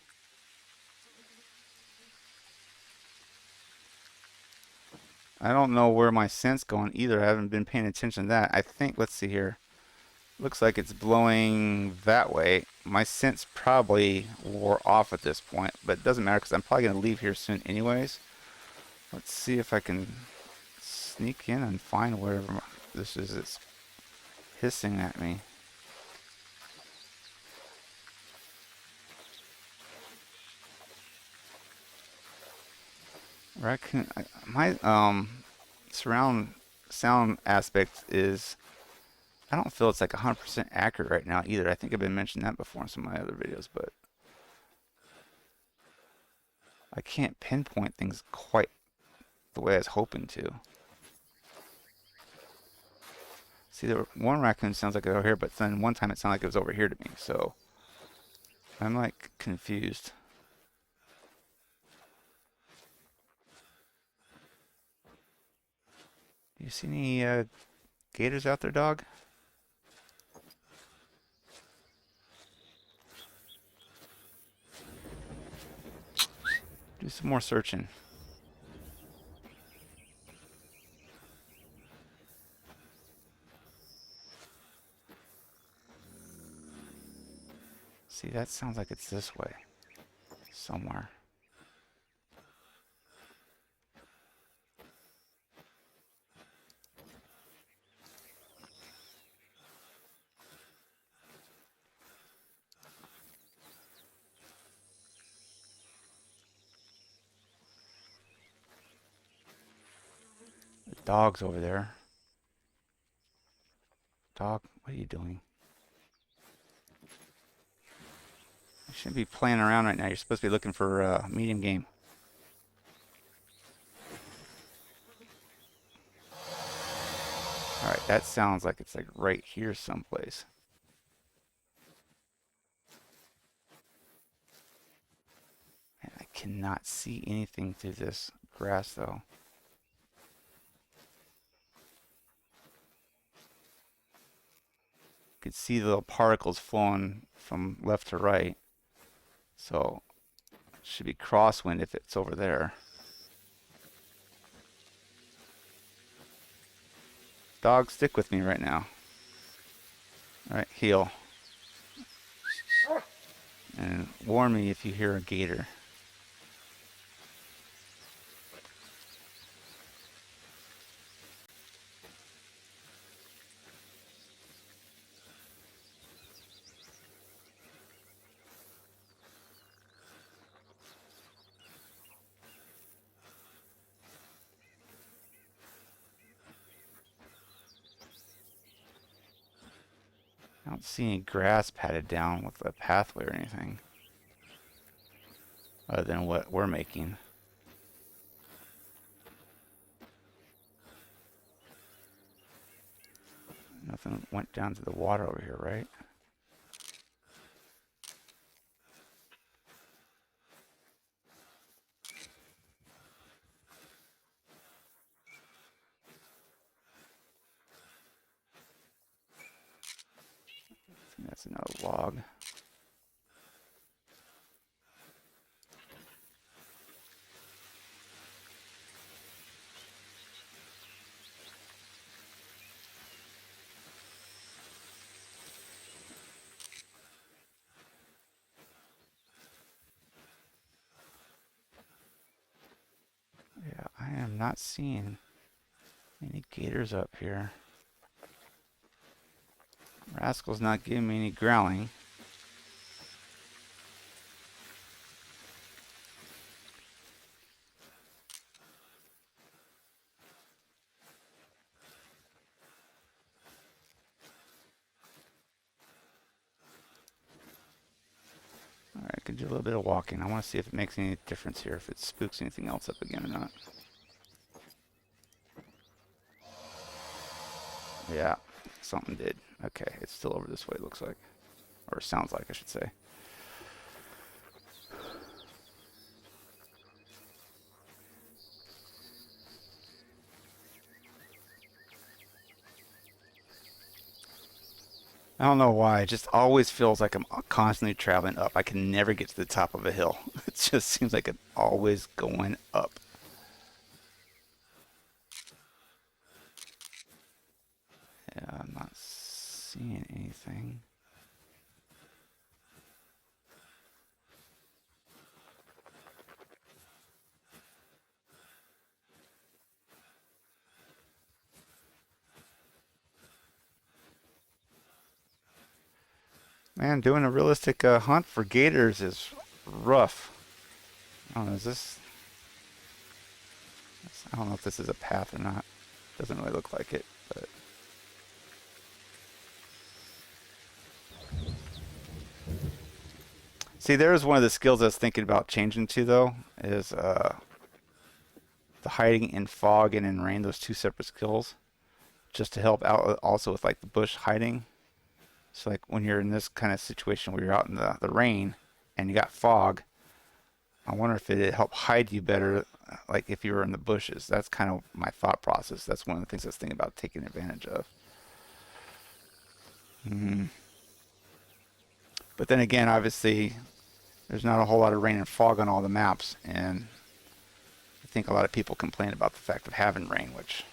I don't know where my scent's going either. I haven't been paying attention to that. I think, let's see here. Looks like it's blowing that way. My scent's probably wore off at this point, but it doesn't matter because I'm probably going to leave here soon anyways. Let's see if I can sneak in and find wherever this is. It's hissing at me. Raccoon. My surround sound aspect is, I don't feel it's like 100% accurate right now either. I think I've been mentioning that before in some of my other videos, but I can't pinpoint things quite the way I was hoping to. See, one raccoon sounds like it's over here, but then one time it sounded like it was over here to me, so I'm like confused. Do you see any gators out there, dog? Do some more searching. See, that sounds like it's this way somewhere. Dog's over there. Dog, what are you doing? You shouldn't be playing around right now. You're supposed to be looking for medium game. Alright, that sounds like it's like right here someplace. Man, I cannot see anything through this grass though. You could see the little particles flowing from left to right. So it should be crosswind if it's over there. Dog, stick with me right now. Alright, heel. And warn me if you hear a gator. I don't see any grass patted down with a pathway or anything. Other than what we're making. Nothing went down to the water over here, right? I think that's another log. Yeah, I am not seeing any gators up here. Rascal's not giving me any growling. Alright, I could do a little bit of walking. I want to see if it makes any difference here, if it spooks anything else up again or not. Yeah, something did. Okay, it's still over this way, it looks like. Or sounds like, I should say. I don't know why. It just always feels like I'm constantly traveling up. I can never get to the top of a hill. It just seems like I'm always going up. Yeah, I'm not seeing anything. Man, doing a realistic hunt for gators is rough. I don't know, I don't know if this is a path or not. Doesn't really look like it, but see, there's one of the skills I was thinking about changing to though, is the hiding in fog and in rain, those two separate skills, just to help out also with like the bush hiding. So like when you're in this kind of situation where you're out in the rain and you got fog, I wonder if it'd help hide you better, like if you were in the bushes. That's kind of my thought process. That's one of the things I was thinking about taking advantage of. Hmm. But then again, obviously, there's not a whole lot of rain and fog on all the maps, and I think a lot of people complain about the fact of having rain, which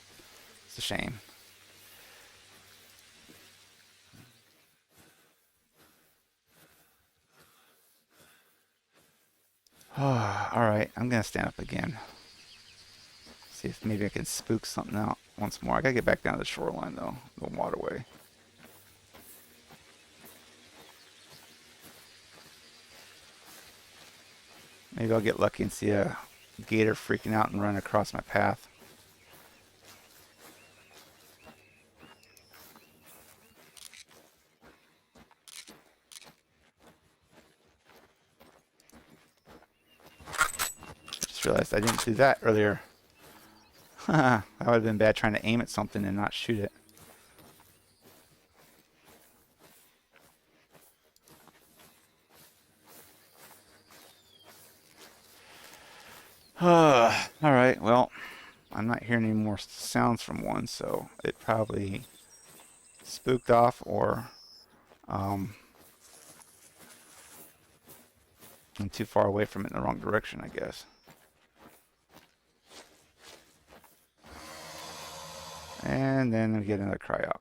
is a shame. All right, I'm gonna stand up again. See if maybe I can spook something out once more. I gotta get back down to the shoreline though, the waterway. Maybe I'll get lucky and see a gator freaking out and run across my path. Just realized I didn't do that earlier. That would have been bad trying to aim at something and not shoot it. Alright, well, I'm not hearing any more sounds from one, so it probably spooked off or I'm too far away from it in the wrong direction, I guess. And then we get another cry out.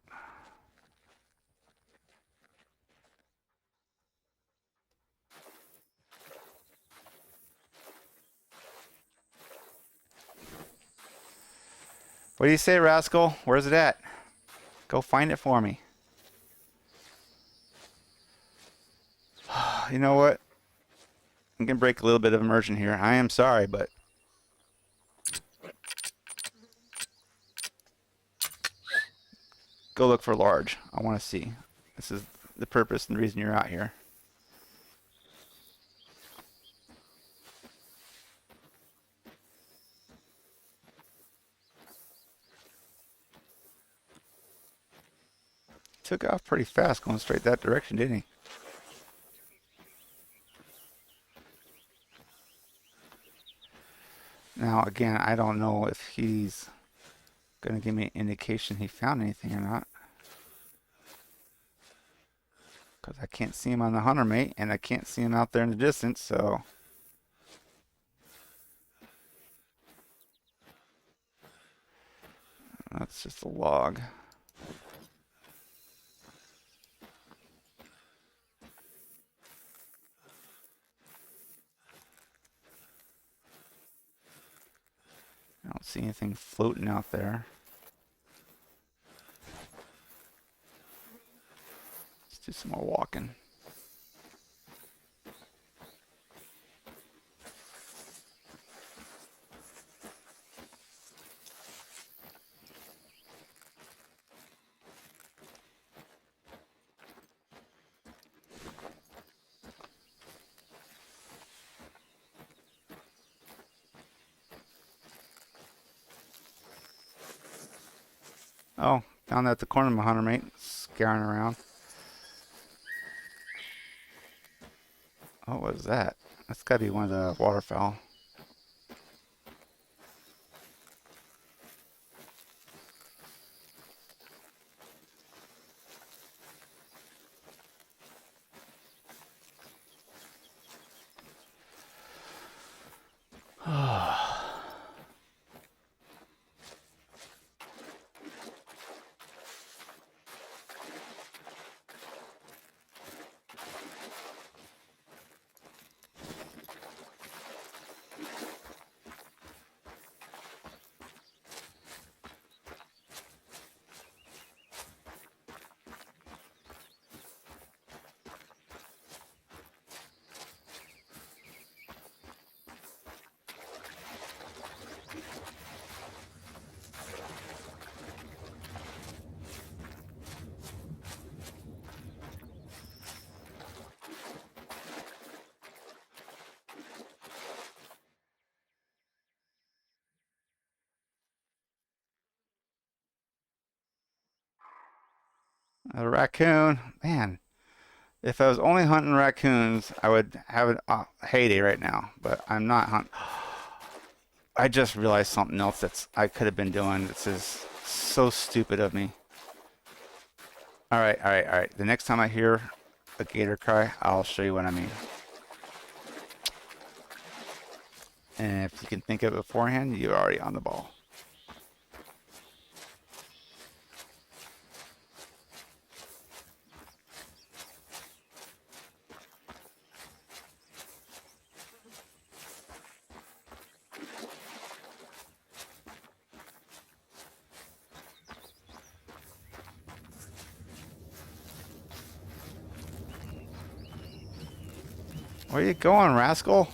What do you say, Rascal? Where's it at? Go find it for me. You know what? I'm going to break a little bit of immersion here. I am sorry, but go look for large. I want to see. This is the purpose and the reason you're out here. Took off pretty fast going straight that direction, didn't he? Now, again, I don't know if he's going to give me an indication he found anything or not. Because I can't see him on the hunter mate, and I can't see him out there in the distance, so... That's just a log. I don't see anything floating out there. Let's do some more walking. Oh, found that at the corner of my hunter mate, scaring around. Oh, what was that? That's gotta be one of the waterfowl. A raccoon. Man, if I was only hunting raccoons, I would have a heyday right now. But I'm not hunting. I just realized something else that's I could have been doing. This is so stupid of me. All right, all right, all right. The next time I hear a gator cry, I'll show you what I mean. And if you can think of it beforehand, you're already on the ball. Where you going, rascal?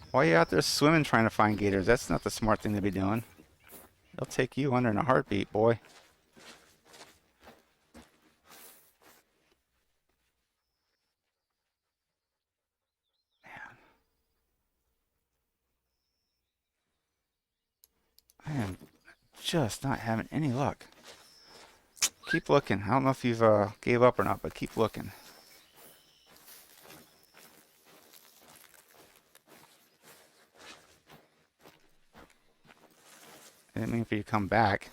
Why are you out there swimming trying to find gators? That's not the smart thing to be doing. They'll take you under in a heartbeat, boy. Man. I am just not having any luck. Keep looking. I don't know if you've gave up or not, but keep looking. I didn't mean for you to come back.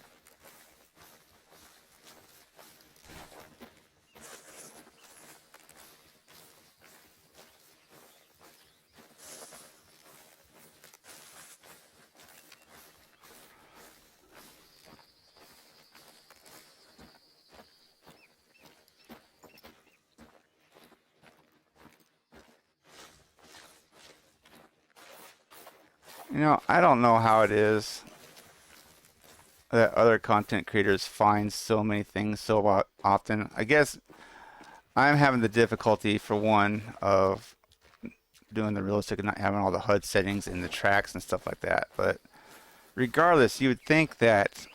You know, I don't know how it is that other content creators find so many things so often. I guess I'm having the difficulty, for one, of doing the realistic and not having all the HUD settings in the tracks and stuff like that. But regardless, you would think that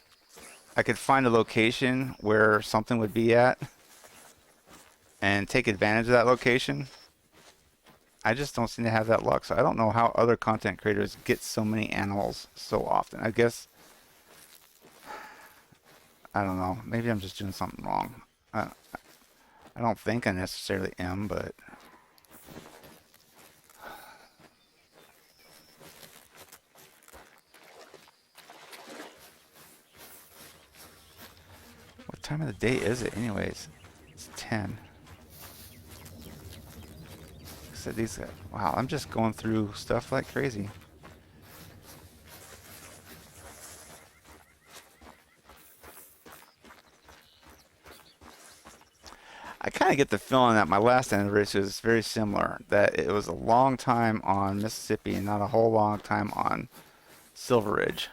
I could find a location where something would be at and take advantage of that location. I just don't seem to have that luck, so I don't know how other content creators get so many animals so often. I guess, I don't know, maybe I'm just doing something wrong. I don't think I necessarily am, but what time of the day is it anyways? It's 10. So these, wow, I'm just going through stuff like crazy. I kind of get the feeling that my last anniversary was very similar. That it was a long time on Mississippi and not a whole long time on Silver Ridge.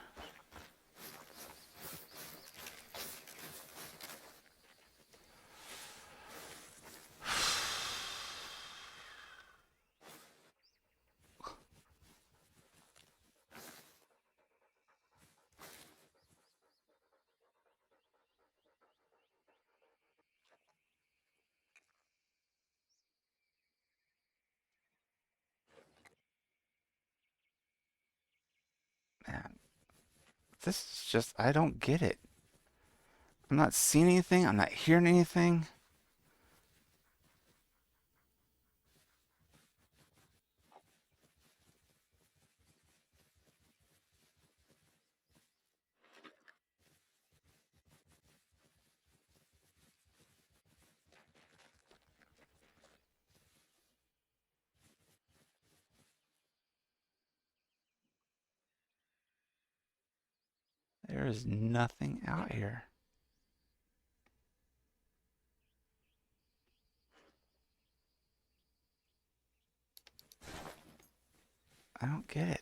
Man, this is just, I don't get it. I'm not seeing anything. I'm not hearing anything. There is nothing out here. I don't get it.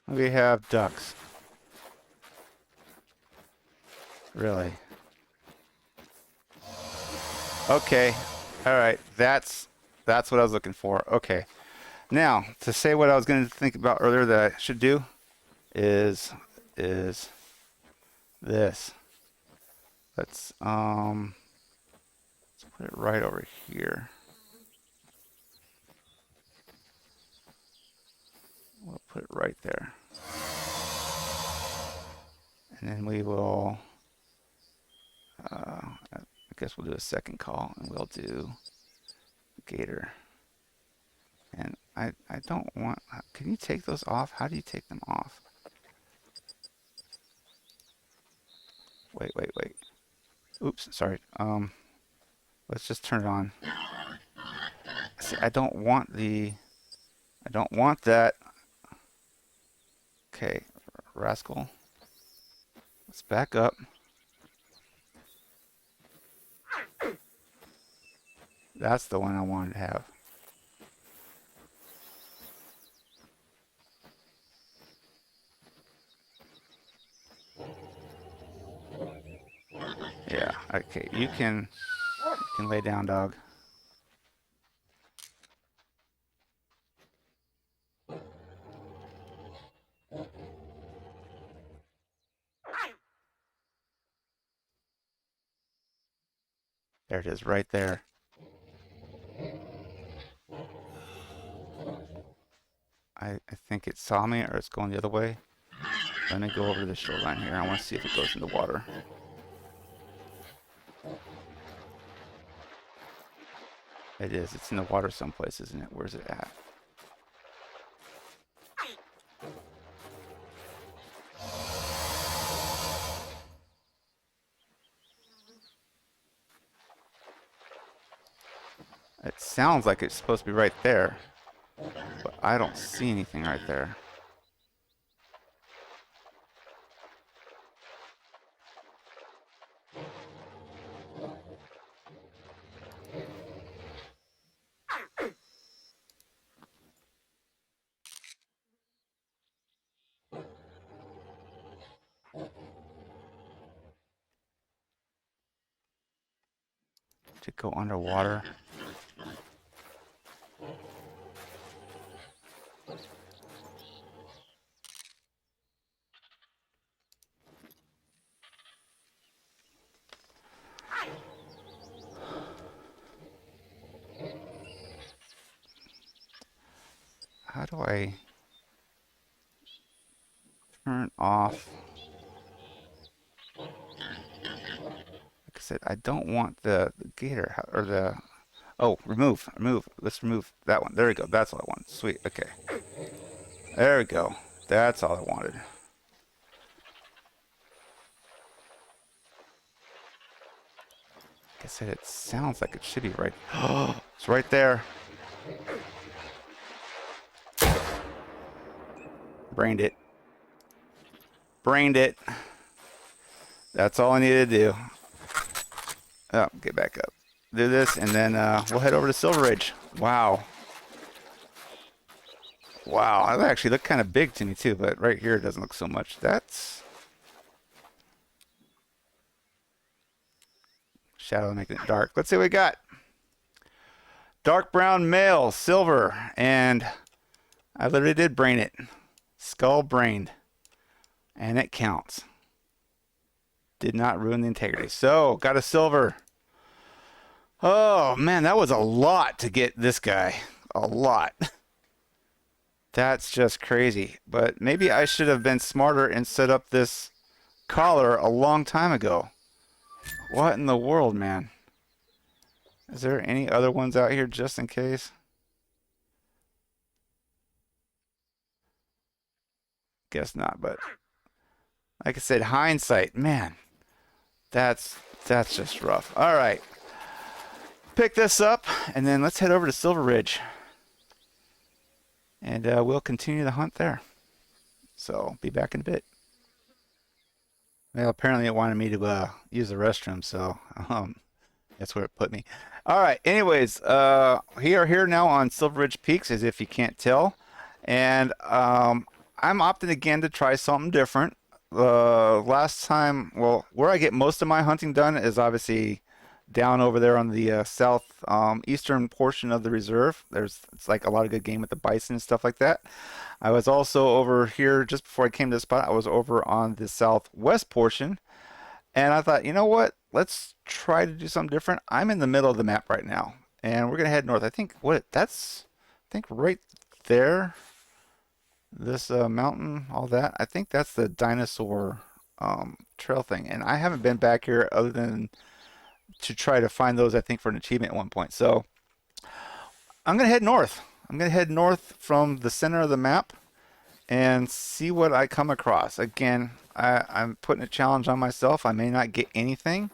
We have ducks. Really? Okay. All right. That's what I was looking for. Okay. Now, to say what I was going to think about earlier that I should do is this. Let's put it right over here. We'll put it right there. And then we will I guess we'll do a second call and we'll do Gator. And I don't want, can you take those off? How do you take them off? Wait. Oops, sorry. Let's just turn it on. See, I don't want that. Okay, rascal. Let's back up. That's the one I wanted to have. Yeah, okay, you can lay down, dog. There it is, right there. I think it saw me, or it's going the other way. Let me go over to the shoreline here. I want to see if it goes in the water. It is. It's in the water someplace, isn't it? Where's it at? It sounds like it's supposed to be right there, but I don't see anything right there. To go underwater. How do I turn off? Like I said, I don't want the gator or the. Oh, remove. Let's remove that one. There we go. That's all I want. Sweet. Okay. There we go. That's all I wanted. Like I said, it sounds like it should be right. Oh, it's right there. Brained it. Brained it. That's all I needed to do. Oh, get back up. Do this, and then we'll head over to Silver Ridge. Wow. Wow, that actually looked kind of big to me too, but right here it doesn't look so much. That's shadow making it dark. Let's see what we got. Dark brown male, silver, and I literally did brain it. Skull brained. And it counts. Did not ruin the integrity. So, got a silver. Oh, man, that was a lot to get this guy. A lot. That's just crazy. But maybe I should have been smarter and set up this collar a long time ago. What in the world, man? Is there any other ones out here just in case? Guess not, but like I said, hindsight, man, that's just rough. All right. Pick this up, and then let's head over to Silver Ridge. And we'll continue the hunt there. So, be back in a bit. Well, apparently it wanted me to use the restroom, so that's where it put me. All right. Anyways, we are here now on Silver Ridge Peaks, as if you can't tell, and I'm opting again to try something different. Last time, well, where I get most of my hunting done is obviously down over there on the south eastern portion of the reserve. It's like a lot of good game with the bison and stuff like that. I was also over here just before I came to this spot. I was over on the southwest portion, and I thought, you know what? Let's try to do something different. I'm in the middle of the map right now, and we're gonna head north. I think I think right there, this mountain, all that. I think that's the dinosaur trail thing, and I haven't been back here other than to try to find those, I think, for an achievement at one point. So I'm gonna head north. I'm gonna head north from the center of the map and see what I come across. Again, I'm putting a challenge on myself. I may not get anything,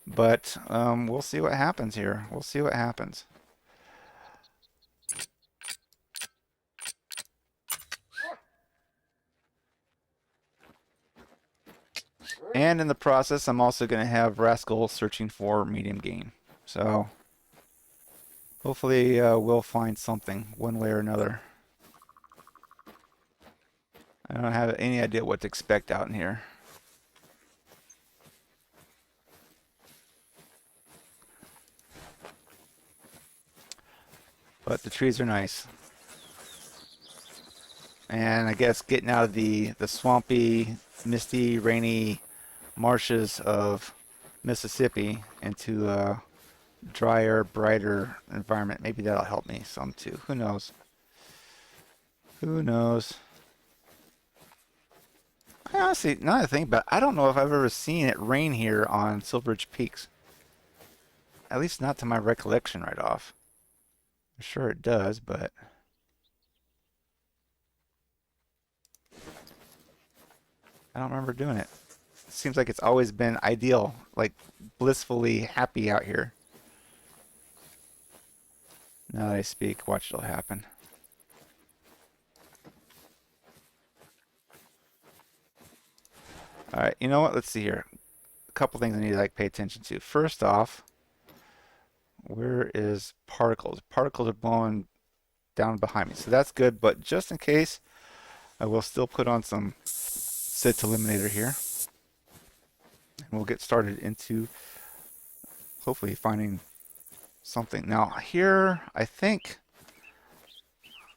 but we'll see what happens here. We'll see what happens. And in the process, I'm also going to have Rascal searching for medium game. So hopefully we'll find something one way or another. I don't have any idea what to expect out in here. But the trees are nice. And I guess getting out of the swampy, misty, rainy marshes of Mississippi into a drier, brighter environment, maybe that'll help me some too. Who knows? Who knows? Honestly, now that I think about it, I don't know if I've ever seen it rain here on Silveridge Peaks. At least not to my recollection right off. I'm sure it does, but I don't remember doing it. It seems like it's always been ideal, like blissfully happy out here. Now that I speak, watch it'll happen. All right, you know what? Let's see here. A couple things I need to like pay attention to. First off, where is particles? Particles are blowing down behind me, so that's good. But just in case, I will still put on some Scent Eliminator here, and we'll get started into hopefully finding something. Now here, I think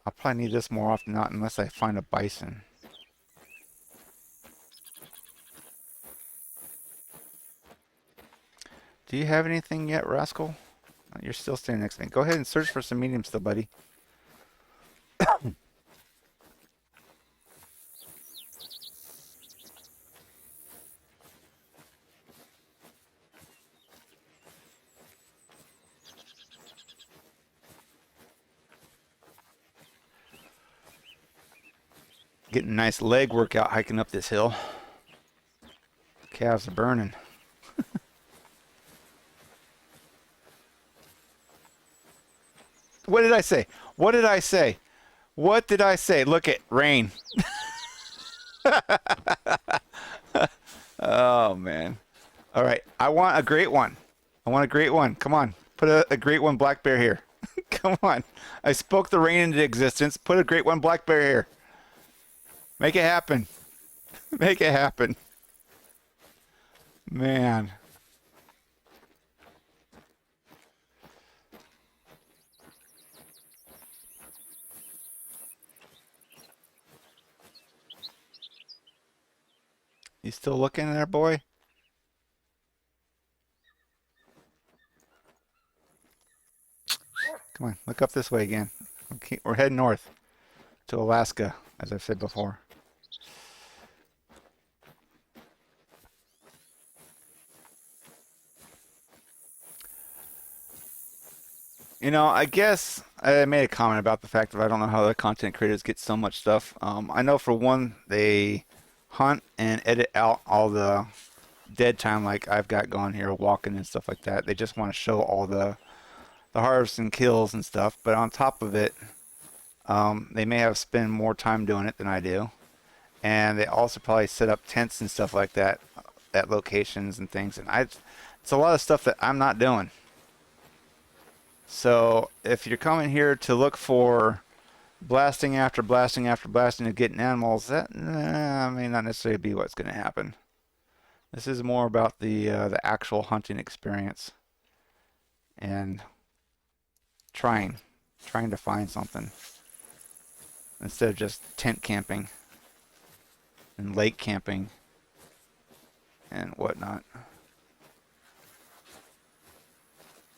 I'll probably need this more often than not, unless I find a bison. Do you have anything yet, Rascal? You're still standing next to me. Go ahead and search for some medium still, buddy. Getting a nice leg workout hiking up this hill. Calves are burning. What did I say? What did I say? What did I say? Look at rain. Oh, man. All right. I want a great one. I want a great one. Come on. Put a great one black bear here. Come on. I spoke the rain into existence. Put a great one black bear here. Make it happen. Make it happen. Man. You still looking there, boy? Come on, look up this way again. Okay, we're heading north to Alaska, as I've said before. You know, I guess I made a comment about the fact that I don't know how the content creators get so much stuff. I know for one, they hunt and edit out all the dead time like I've got going here, walking and stuff like that. They just want to show all the harvests and kills and stuff. But on top of it, they may have spent more time doing it than I do. And they also probably set up tents and stuff like that at locations and things. And it's a lot of stuff that I'm not doing. So if you're coming here to look for blasting after blasting after blasting and getting animals, that may not necessarily be what's going to happen. This is more about the actual hunting experience and trying to find something instead of just tent camping and lake camping and whatnot.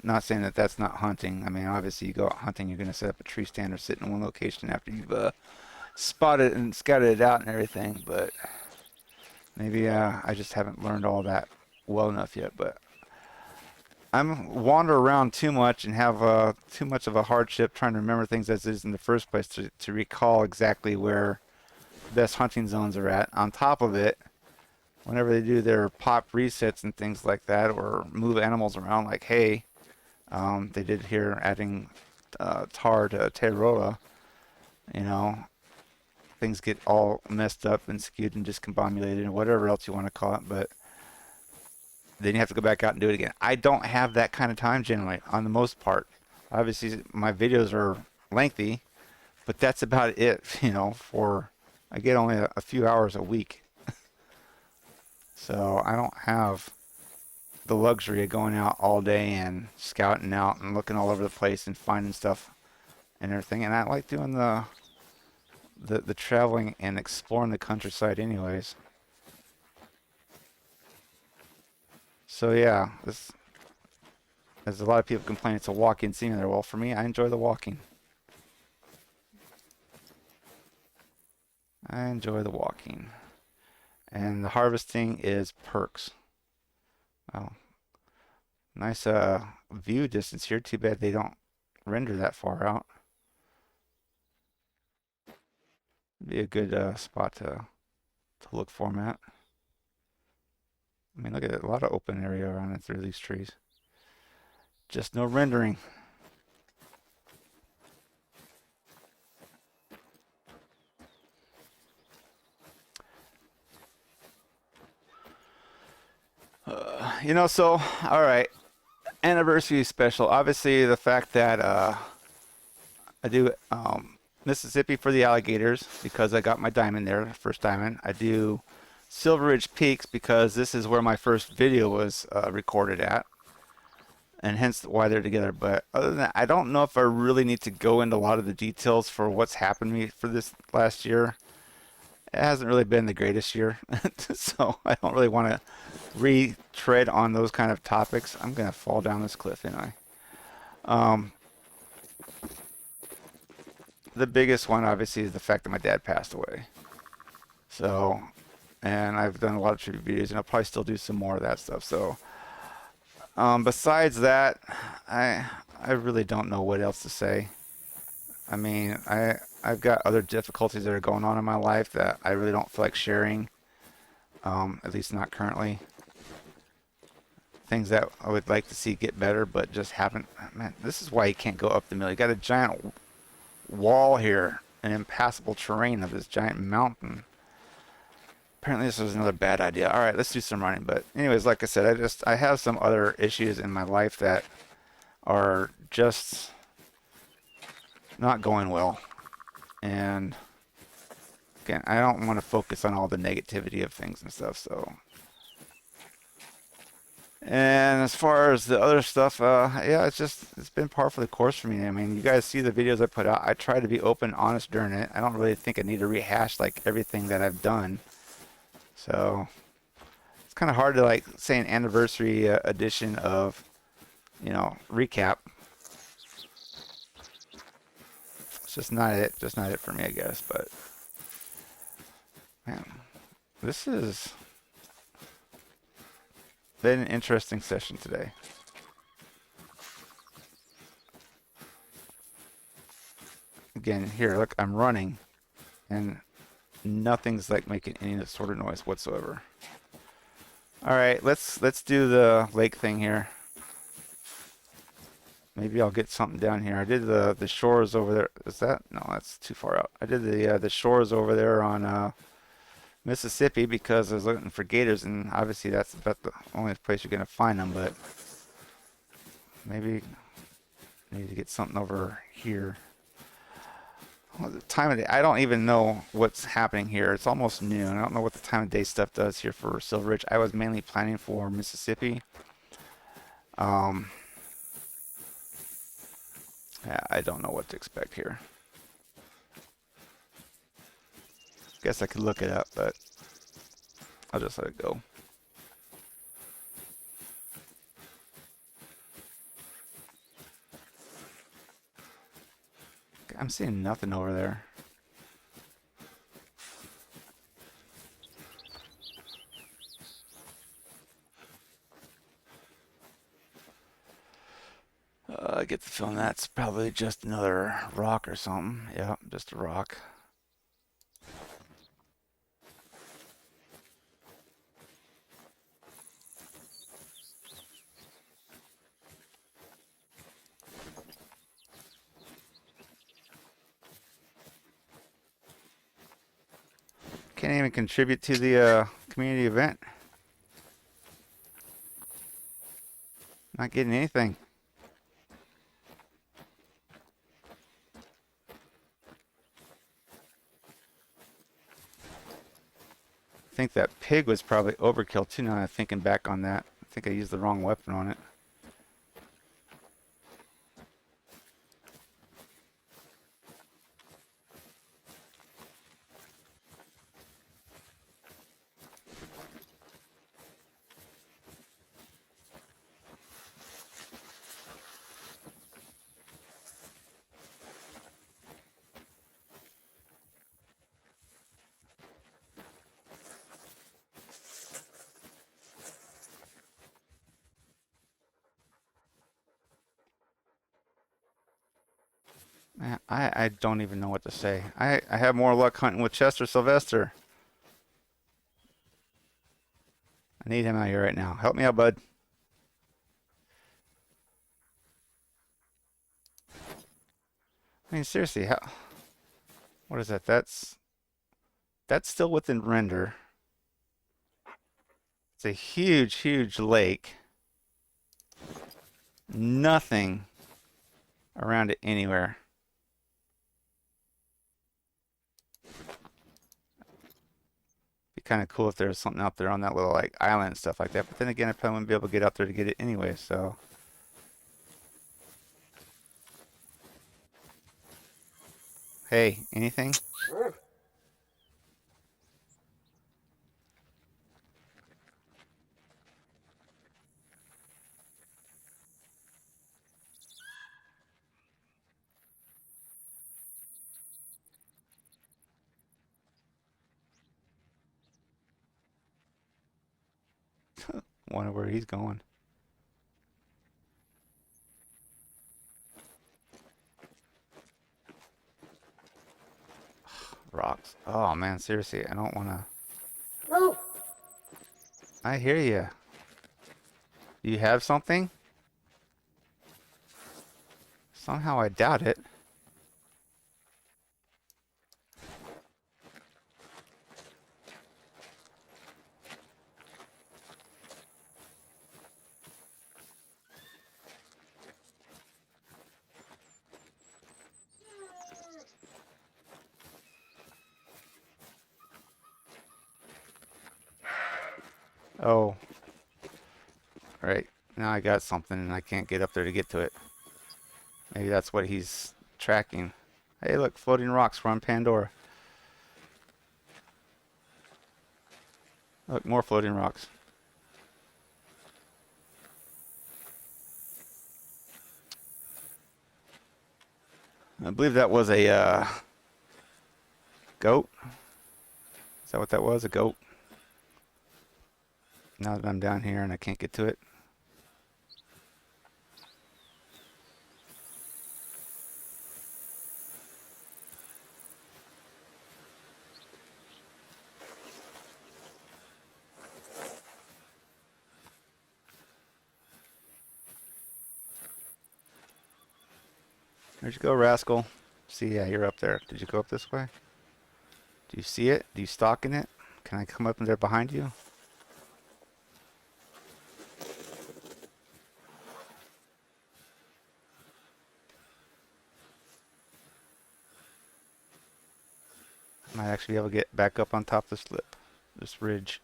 Not saying that that's not hunting. I mean, obviously you go out hunting, you're going to set up a tree stand or sit in one location after you've spotted and scouted it out and everything, but maybe I just haven't learned all that well enough yet. But I'm wander around too much and have too much of a hardship trying to remember things as is in the first place to recall exactly where the best hunting zones are at. On top of it, whenever they do their pop resets and things like that, or move animals around like hay, they did here adding tar to Terola, you know, things get all messed up and skewed and discombobulated and whatever else you want to call it. But then you have to go back out and do it again. I don't have that kind of time generally on the most part. Obviously, my videos are lengthy, but that's about it, for I get only a few hours a week. So I don't have the luxury of going out all day and scouting out and looking all over the place and finding stuff and everything. And I like doing the traveling and exploring the countryside anyways. So yeah, this, as a lot of people complain, it's a walking simulator. Well, for me, I enjoy the walking. I enjoy the walking. And the harvesting is perks. Oh, nice view distance here. Too bad they don't render that far out. Be a good spot to look for them at. I mean, look at it, a lot of open area around it through these trees. Just no rendering. So, all right. Anniversary special. Obviously, the fact that I do Mississippi for the alligators because I got my diamond there, first diamond. I do Silver Ridge Peaks because this is where my first video was recorded at, and hence why they're together. But other than that, I don't know if I really need to go into a lot of the details for what's happened to me for this last year. It hasn't really been the greatest year, so I don't really want to retread on those kind of topics. I'm gonna fall down this cliff, ain't I? The biggest one, obviously, is the fact that my dad passed away. So, and I've done a lot of tribute videos, and I'll probably still do some more of that stuff. So, besides that, I really don't know what else to say. I mean, I've got other difficulties that are going on in my life that I really don't feel like sharing. At least not currently. Things that I would like to see get better, but just haven't. Man, this is why you can't go up the mill. You got a giant wall here, an impassable terrain of this giant mountain. Apparently this was another bad idea. All right, let's do some running. But anyways, like I said, I have some other issues in my life that are just not going well. And again, I don't want to focus on all the negativity of things and stuff. So, and as far as the other stuff, yeah, it's been par for the course for me. I mean, you guys see the videos I put out. I try to be open, honest during it. I don't really think I need to rehash like everything that I've done. So it's kind of hard to like say an anniversary edition of, recap. It's just not it. Just not it for me, I guess. But man, this has been an interesting session today. Again, here, look, I'm running, and nothing's like making any sort of noise whatsoever. All right, let's do the lake thing here. Maybe I'll get something down here. I did the shores over there. Is that? No, that's too far out. I did the shores over there on Mississippi because I was looking for gators, and obviously that's about the only place you're gonna find them. But maybe I need to get something over here. Well, the time of day, I don't even know what's happening here. It's almost noon. I don't know what the time of day stuff does here for Silver Ridge. I was mainly planning for Mississippi. Yeah, I don't know what to expect here. Guess I could look it up, but I'll just let it go. I'm seeing nothing over there. I get the feeling that's probably just another rock or something. Yeah, just a rock. Can't even contribute to the community event. Not getting anything. I think that pig was probably overkill too now that I'm thinking back on that. I think I used the wrong weapon on it. Man, I don't even know what to say. I have more luck hunting with Chester Sylvester. I need him out here right now. Help me out, bud. I mean, seriously, how? What is that? That's still within render. It's a huge, huge lake. Nothing around it anywhere. Be kind of cool if there was something out there on that little like island and stuff like that. But then again, I probably wouldn't be able to get out there to get it anyway. So, hey, anything? Wonder where he's going. Rocks. Oh man, seriously, I don't want to. I hear you. Do you have something? Somehow I doubt it. Oh, right. Now I got something and I can't get up there to get to it. Maybe that's what he's tracking. Hey, look, floating rocks. We're on Pandora. Look, more floating rocks. I believe that was a goat. Is that what that was? A goat? Now that I'm down here and I can't get to it. Where'd you go, rascal? See, yeah, you're up there. Did you go up this way? Do you see it? Do you stalking it? Can I come up in there behind you? Might actually be able to get back up on top of this lip, this ridge.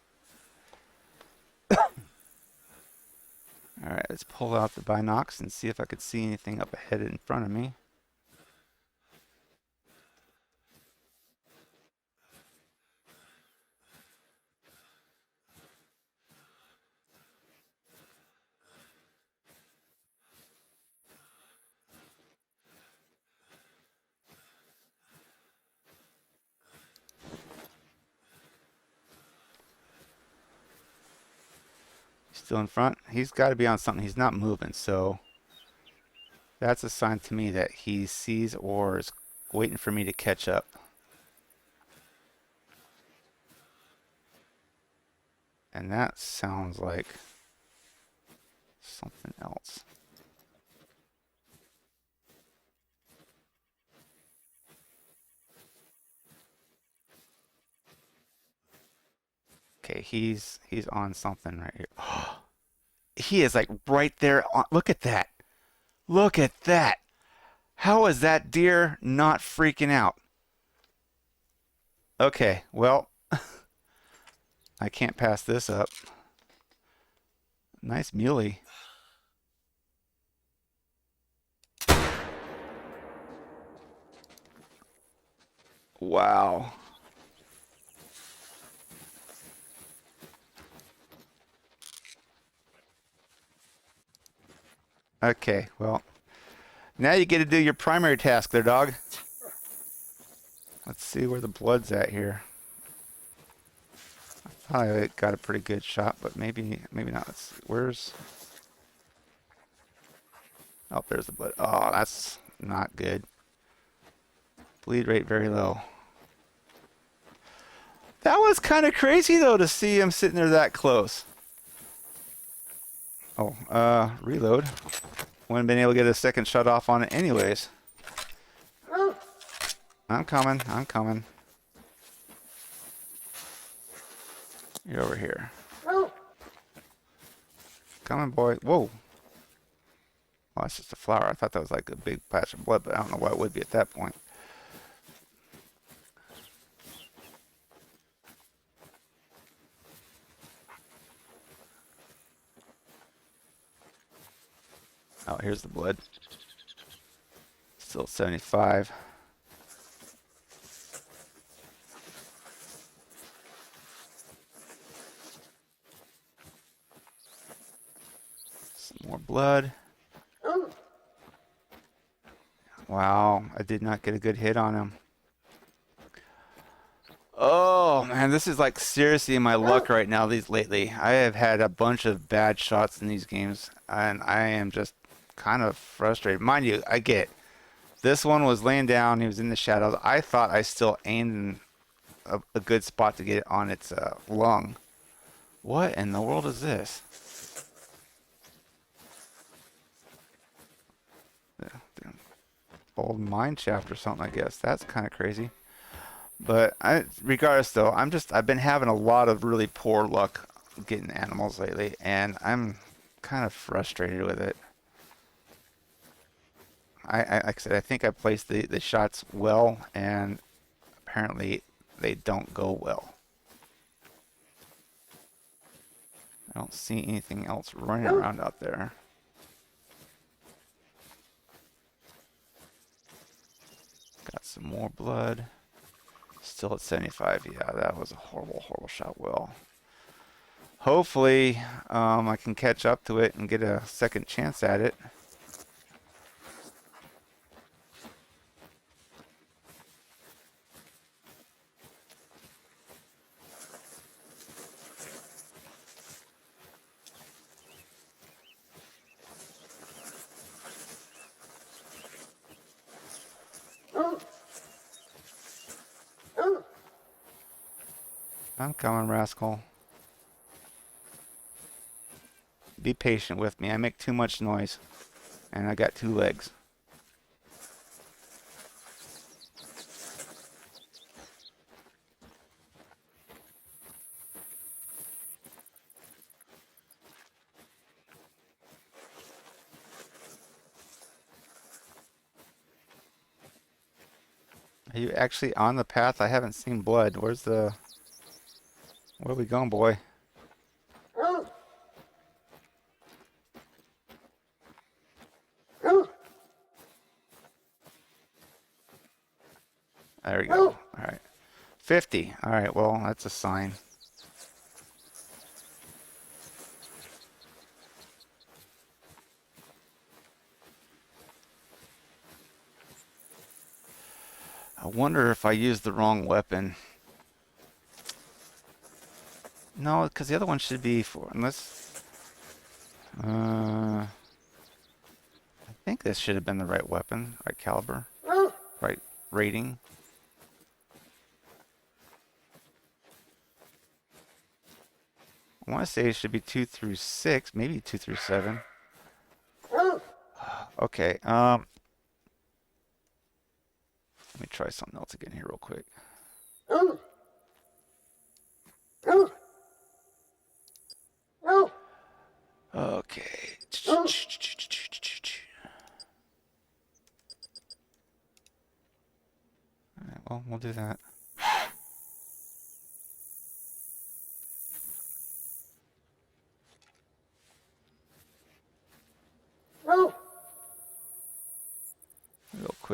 Alright, let's pull out the binocs and see if I could see anything up ahead in front of me. Still in front? He's got to be on something. He's not moving, so that's a sign to me that he sees or is waiting for me to catch up. And that sounds like something else. Okay, he's on something right here. he is like right there. Look at that. Look at that. How is that deer not freaking out? Okay, well, I can't pass this up. Nice muley. Wow. Okay, well, now you get to do your primary task there, dog. Let's see where the blood's at here. I thought I got a pretty good shot, but maybe not. Let's see. Where's... Oh, there's the blood. Oh, that's not good. Bleed rate very low. That was kind of crazy, though, to see him sitting there that close. Oh, reload. Wouldn't have been able to get a second shot off on it anyways. I'm coming. I'm coming. You're over here. Coming, boy. Whoa. Oh, that's just a flower. I thought that was like a big patch of blood, but I don't know why it would be at that point. Oh, here's the blood. Still 75. Some more blood. Wow, I did not get a good hit on him. Oh man, this is like seriously my luck right now these lately. I have had a bunch of bad shots in these games, and I am just kind of frustrated. Mind you, I get this one was laying down, he was in the shadows. I thought I still aimed in a good spot to get it on its lung. What in the world is this? Old mine shaft or something, I guess. That's kind of crazy. But regardless though, I've been having a lot of really poor luck getting animals lately, and I'm kind of frustrated with it. Like I said, I think I placed the shots well, and apparently they don't go well. I don't see anything else running around out there. Got some more blood. Still at 75. Yeah, that was a horrible, horrible shot. Well, hopefully I can catch up to it and get a second chance at it. I'm coming, rascal. Be patient with me. I make too much noise. And I got 2 legs. Are you actually on the path? I haven't seen blood. Where are we going, boy? There we go. All right. 50. All right, well, that's a sign. I wonder if I used the wrong weapon. No, because the other one should be for... Unless... I think this should have been the right weapon. Right caliber. Right rating. I want to say it should be 2 through 6, maybe 2 through 7. Okay, let me try something else again here real quick. Okay.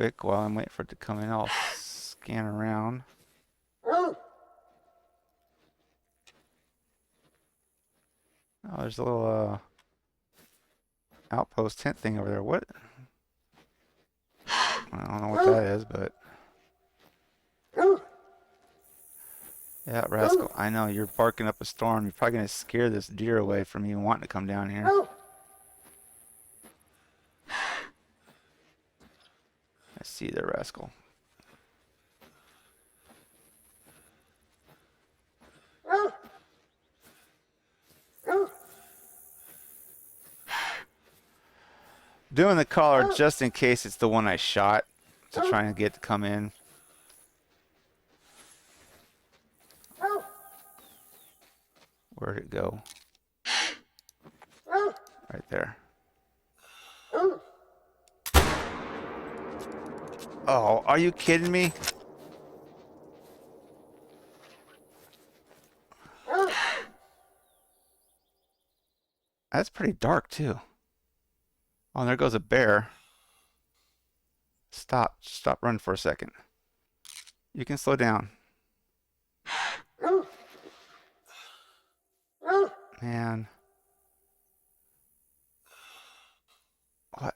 quick while I'm waiting for it to come in. I'll scan around. Oh, there's a little outpost tent thing over there. What? I don't know what that is, but yeah, Rascal. I know you're barking up a storm. You're probably gonna scare this deer away from even wanting to come down here. I see you there, Rascal. Doing the collar just in case it's the one I shot to try and get to come in. Where'd it go? Right there. Oh, are you kidding me? That's pretty dark too. Oh, and there goes a bear. Stop running for a second. You can slow down. Man. What?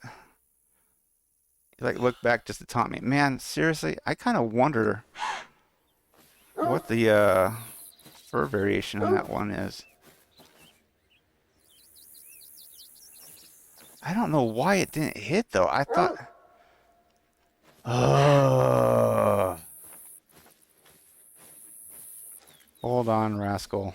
You like look back just to taunt me. Man, seriously, I kind of wonder what the fur variation on that one is. I don't know why it didn't hit though. I thought. Hold on, Rascal.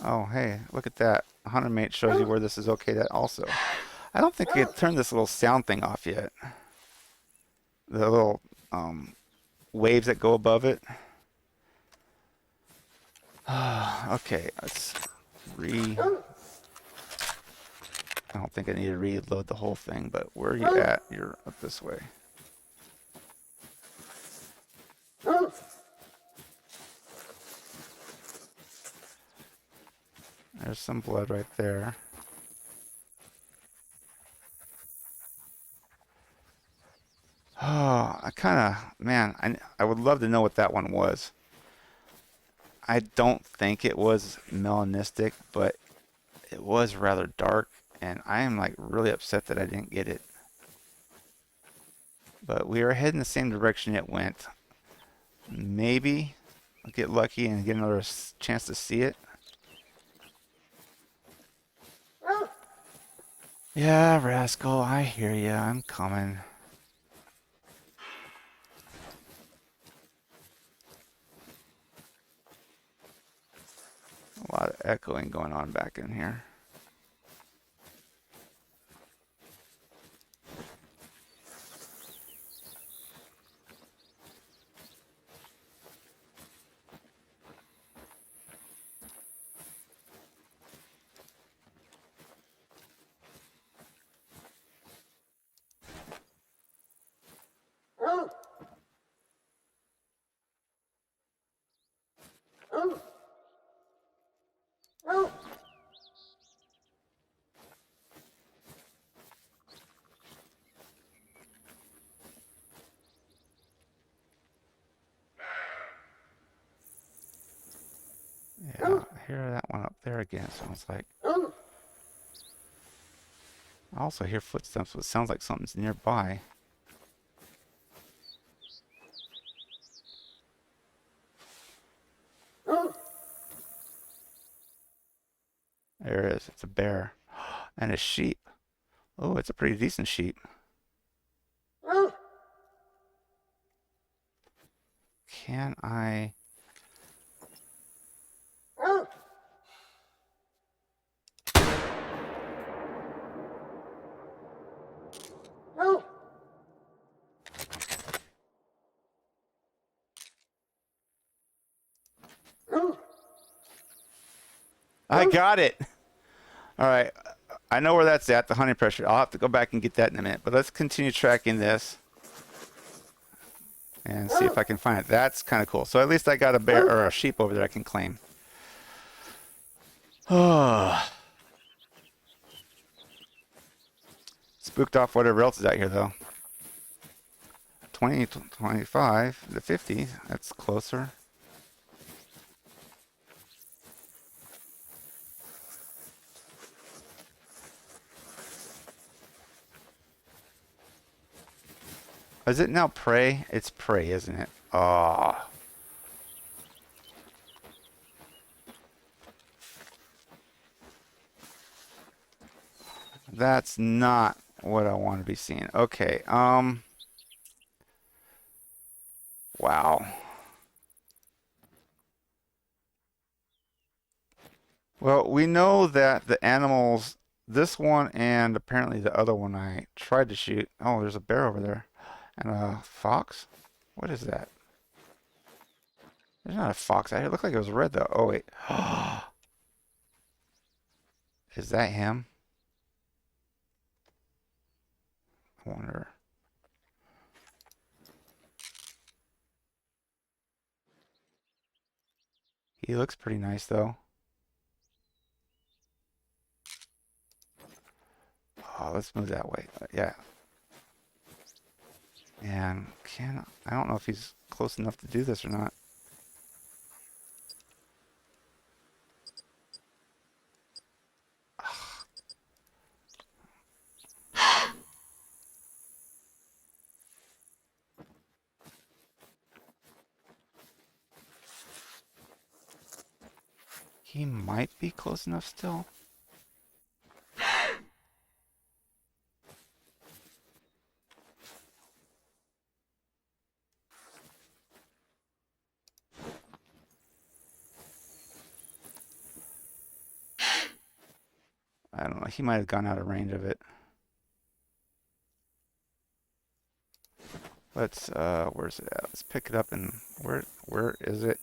Oh, hey, look at that. Hunter Mate shows you where this is okay that also. I don't think I turned this little sound thing off yet. The little waves that go above it. Okay, let's I don't think I need to reload the whole thing, but where are you at? You're up this way. There's some blood right there. Oh, man, I would love to know what that one was. I don't think it was melanistic, but it was rather dark, and I am like really upset that I didn't get it. But we are heading the same direction it went. Maybe I'll get lucky and get another chance to see it. Yeah, Rascal, I hear ya. I'm coming. A lot of echoing going on back in here. Yeah, I hear that one up there again. Sounds like. I also hear footsteps, so it sounds like something's nearby. There it is. It's a bear. And a sheep. Oh, it's a pretty decent sheep. Can I... I got it. All right. I know where that's at, the honey pressure. I'll have to go back and get that in a minute. But let's continue tracking this and see if I can find it. That's kind of cool. So at least I got a bear or a sheep over there I can claim. Oh. It's spooked off whatever else is out here, though. 20, 25, the 50. That's closer. Is it now prey? It's prey, isn't it? Oh. That's not what I want to be seeing. Okay. Wow. Well, we know that the animals, this one and apparently the other one I tried to shoot. Oh, there's a bear over there. And a fox? What is that? There's not a fox out here. It looked like it was red though. Oh, wait. Is that him? I wonder. He looks pretty nice though. Oh, let's move that way. Yeah. And I don't know if he's close enough to do this or not. He might be close enough still. I don't know. He might have gone out of range of it. Let's where's it at? Let's pick it up and where is it?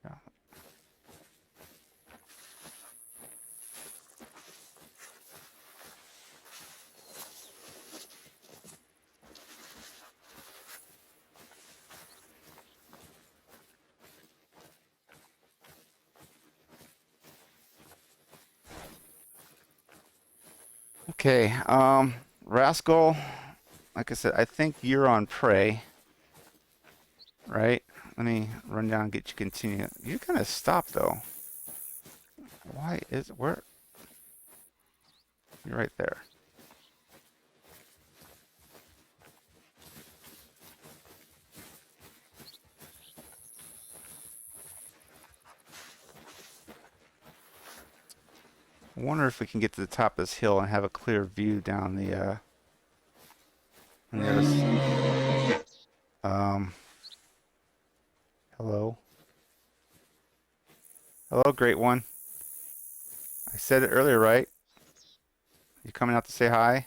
Yeah. Okay, Rascal, like I said, I think you're on prey, right? Let me run down and get you continue. You kind of stopped though. Why is where? You're right there. I wonder if we can get to the top of this hill and have a clear view down the on the other side. Hello. Hello, great one. I said it earlier, right? You coming out to say hi?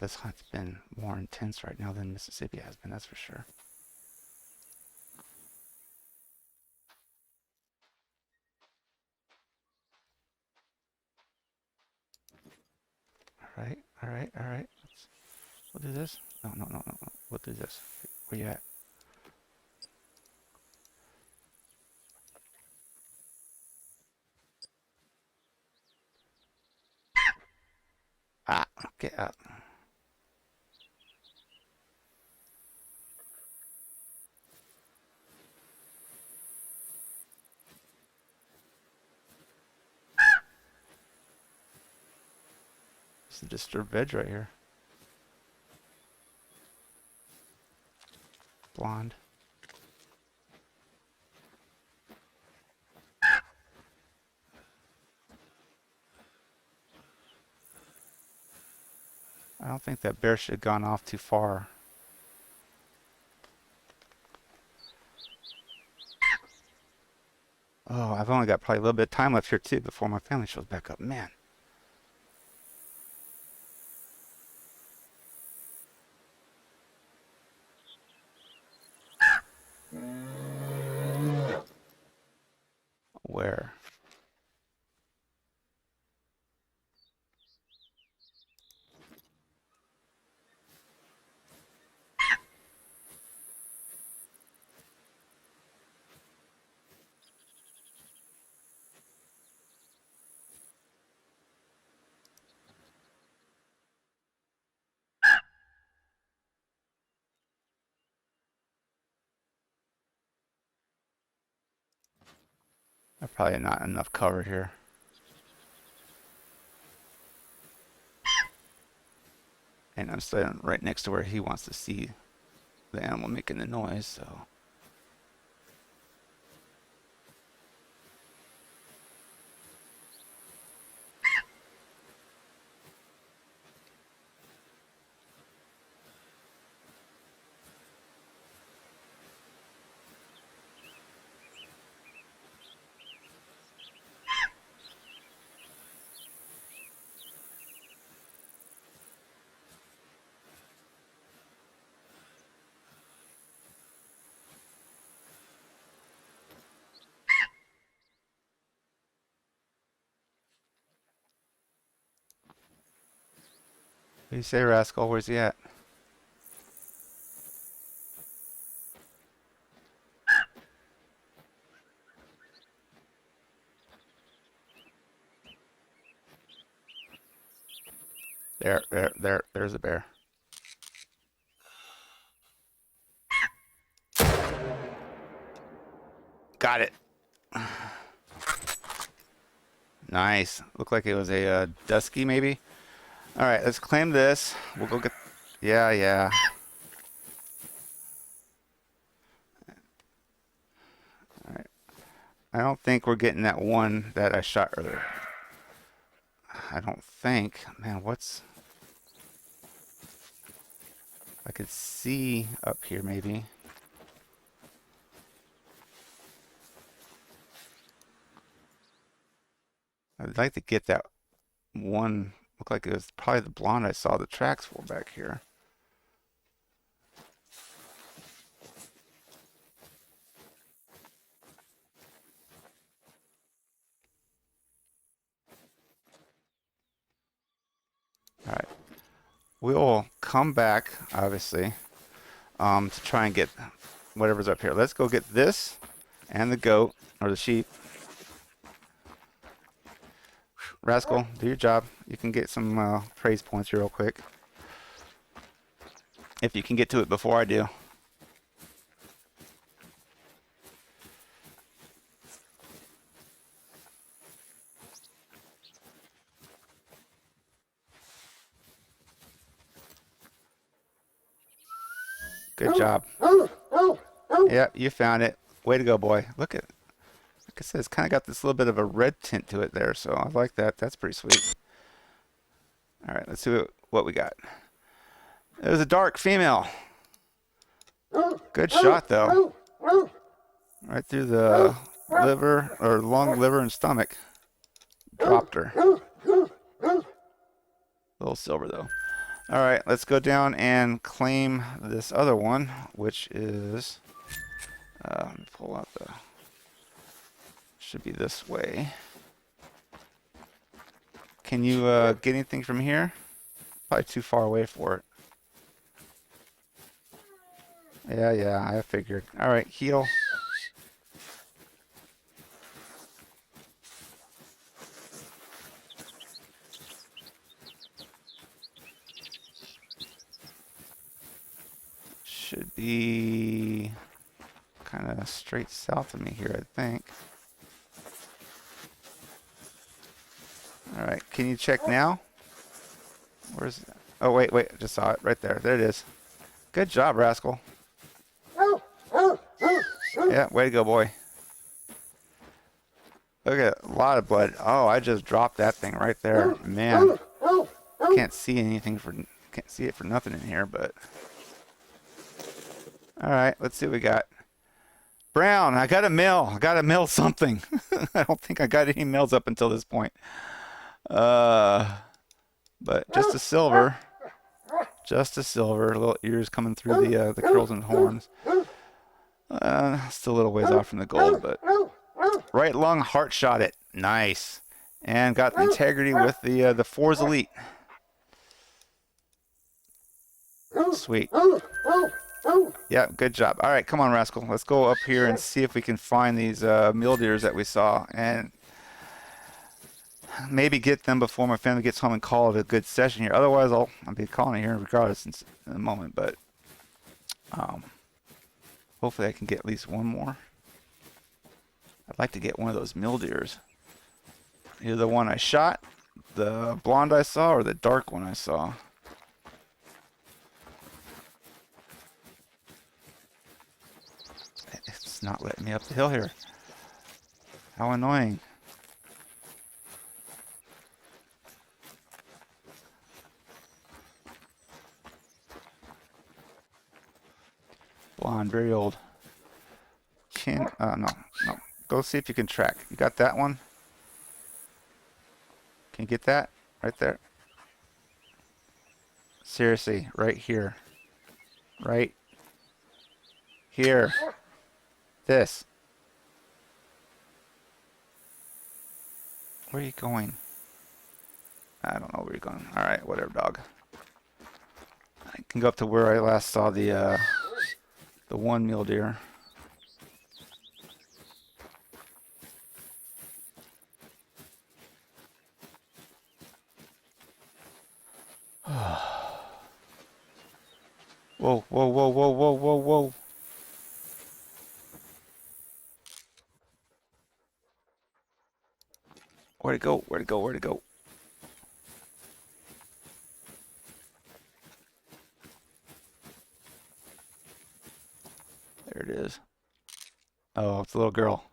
This hunt's been more intense right now than Mississippi has been, that's for sure. All right, all right, all right. We'll do this. No, no, no, no, no. We'll do this. Where you at? Ah, get up. It's a disturbed veg right here. Blonde. I don't think that bear should have gone off too far. Oh, I've only got probably a little bit of time left here too before my family shows back up. Man. Where? There's probably not enough cover here. And I'm standing right next to where he wants to see the animal making the noise, so. What do you say, Rascal? Where's he at? There's a bear. Got it. Nice. Looked like it was a dusky, maybe. All right, let's claim this. We'll go get. Yeah, yeah. All right. I don't think we're getting that one that I shot earlier. I don't think. Man, what's. I could see up here, maybe. I'd like to get that one. Looked like it was probably the blonde I saw the tracks for back here. All right. We'll come back, obviously, to try and get whatever's up here. Let's go get this and the goat, or the sheep. Rascal, do your job. You can get some praise points real quick. If you can get to it before I do. Good job. Yeah, you found it. Way to go, boy. Look at, like I said, it's kind of got this little bit of a red tint to it there, so I like that. That's pretty sweet. All right, let's see what we got. It was a dark female. Good shot, though. Right through the liver, or lung, liver, and stomach. Dropped her. A little silver, though. All right, let's go down and claim this other one, which is, let me pull out the, should be this way. Can you get anything from here? Probably too far away for it. Yeah, I figured. All right, heal. Should be kind of straight south of me here, I think. All right, can you check now? Where's it? Oh, wait, I just saw it right there. There it is. Good job, Rascal. Yeah, way to go, boy. Look at a lot of blood. Oh, I just dropped that thing right there. Man, can't see anything for, can't see it for nothing in here, but. All right, let's see what we got. Brown, I got a mill. I got to mill something. I don't think I got any mills up until this point. But just a silver. Just a silver. Little ears coming through the curls and horns. Still a little ways off from the gold, but right lung heart shot it. Nice. And got the integrity with the Forza Elite. Sweet. Yeah, good job. All right, come on, Rascal. Let's go up here and see if we can find these mule deers that we saw, and maybe get them before my family gets home and call it a good session here. Otherwise, I'll be calling it here regardless in a moment. But hopefully, I can get at least one more. I'd like to get one of those mule deers. Either the one I shot, the blonde I saw, or the dark one I saw. It's not letting me up the hill here. How annoying. Blonde, very old. No. Go see if you can track. You got that one? Can you get that? Right there. Seriously, right here. Right here. This. Where are you going? I don't know where you're going. Alright, whatever, dog. I can go up to where I last saw the one mule deer. Whoa, whoa, whoa, whoa, whoa, whoa, whoa. Where'd it go? Where'd it go? Where'd it go? There it is. Oh, it's a little girl.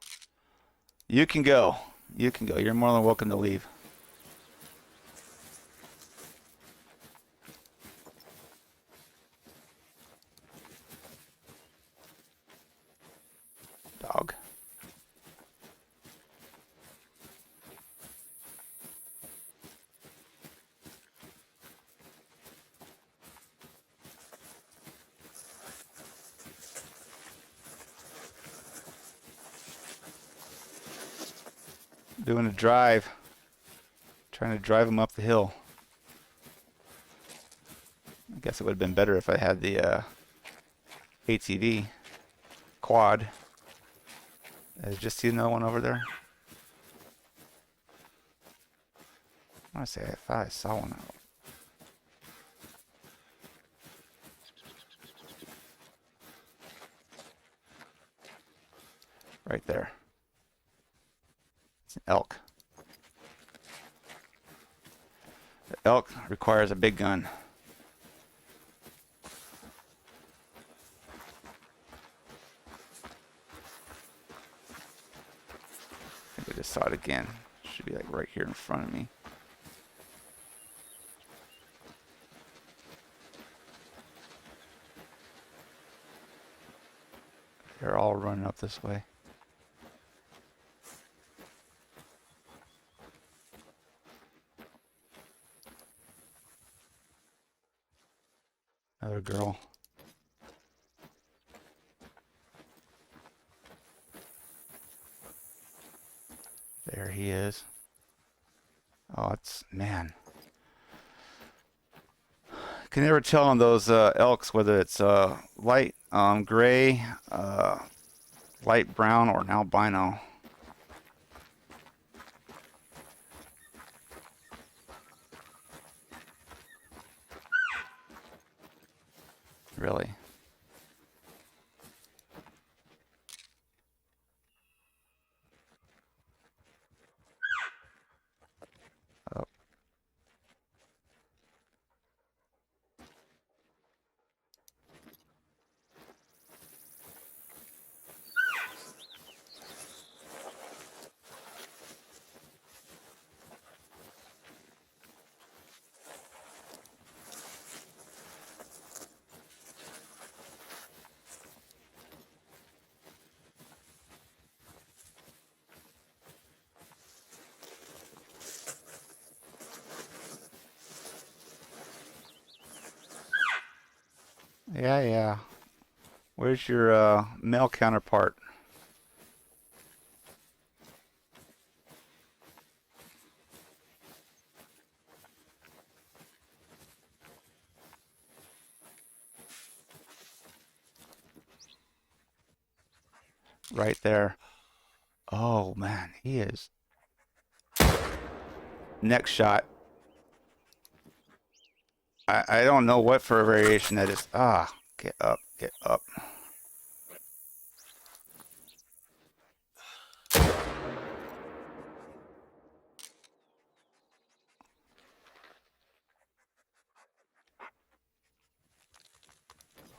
You can go. You can go. You're more than welcome to leave. Dog. Doing a drive. Trying to drive him up the hill. I guess it would have been better if I had the ATV quad. Just see another one over there. I want to say I thought I saw one out. Right there. It's an elk. The elk requires a big gun. I think I just saw it again. Should be like right here in front of me. They're all running up this way. Another girl. There he is. Oh, it's, man. Can never tell on those elks whether it's light gray, light brown, or an albino. Really. Oh. Yeah, yeah. Where's your male counterpart? Right there. Oh man, he is. Next shot. I don't know what for a variation that is. Ah, get up, get up.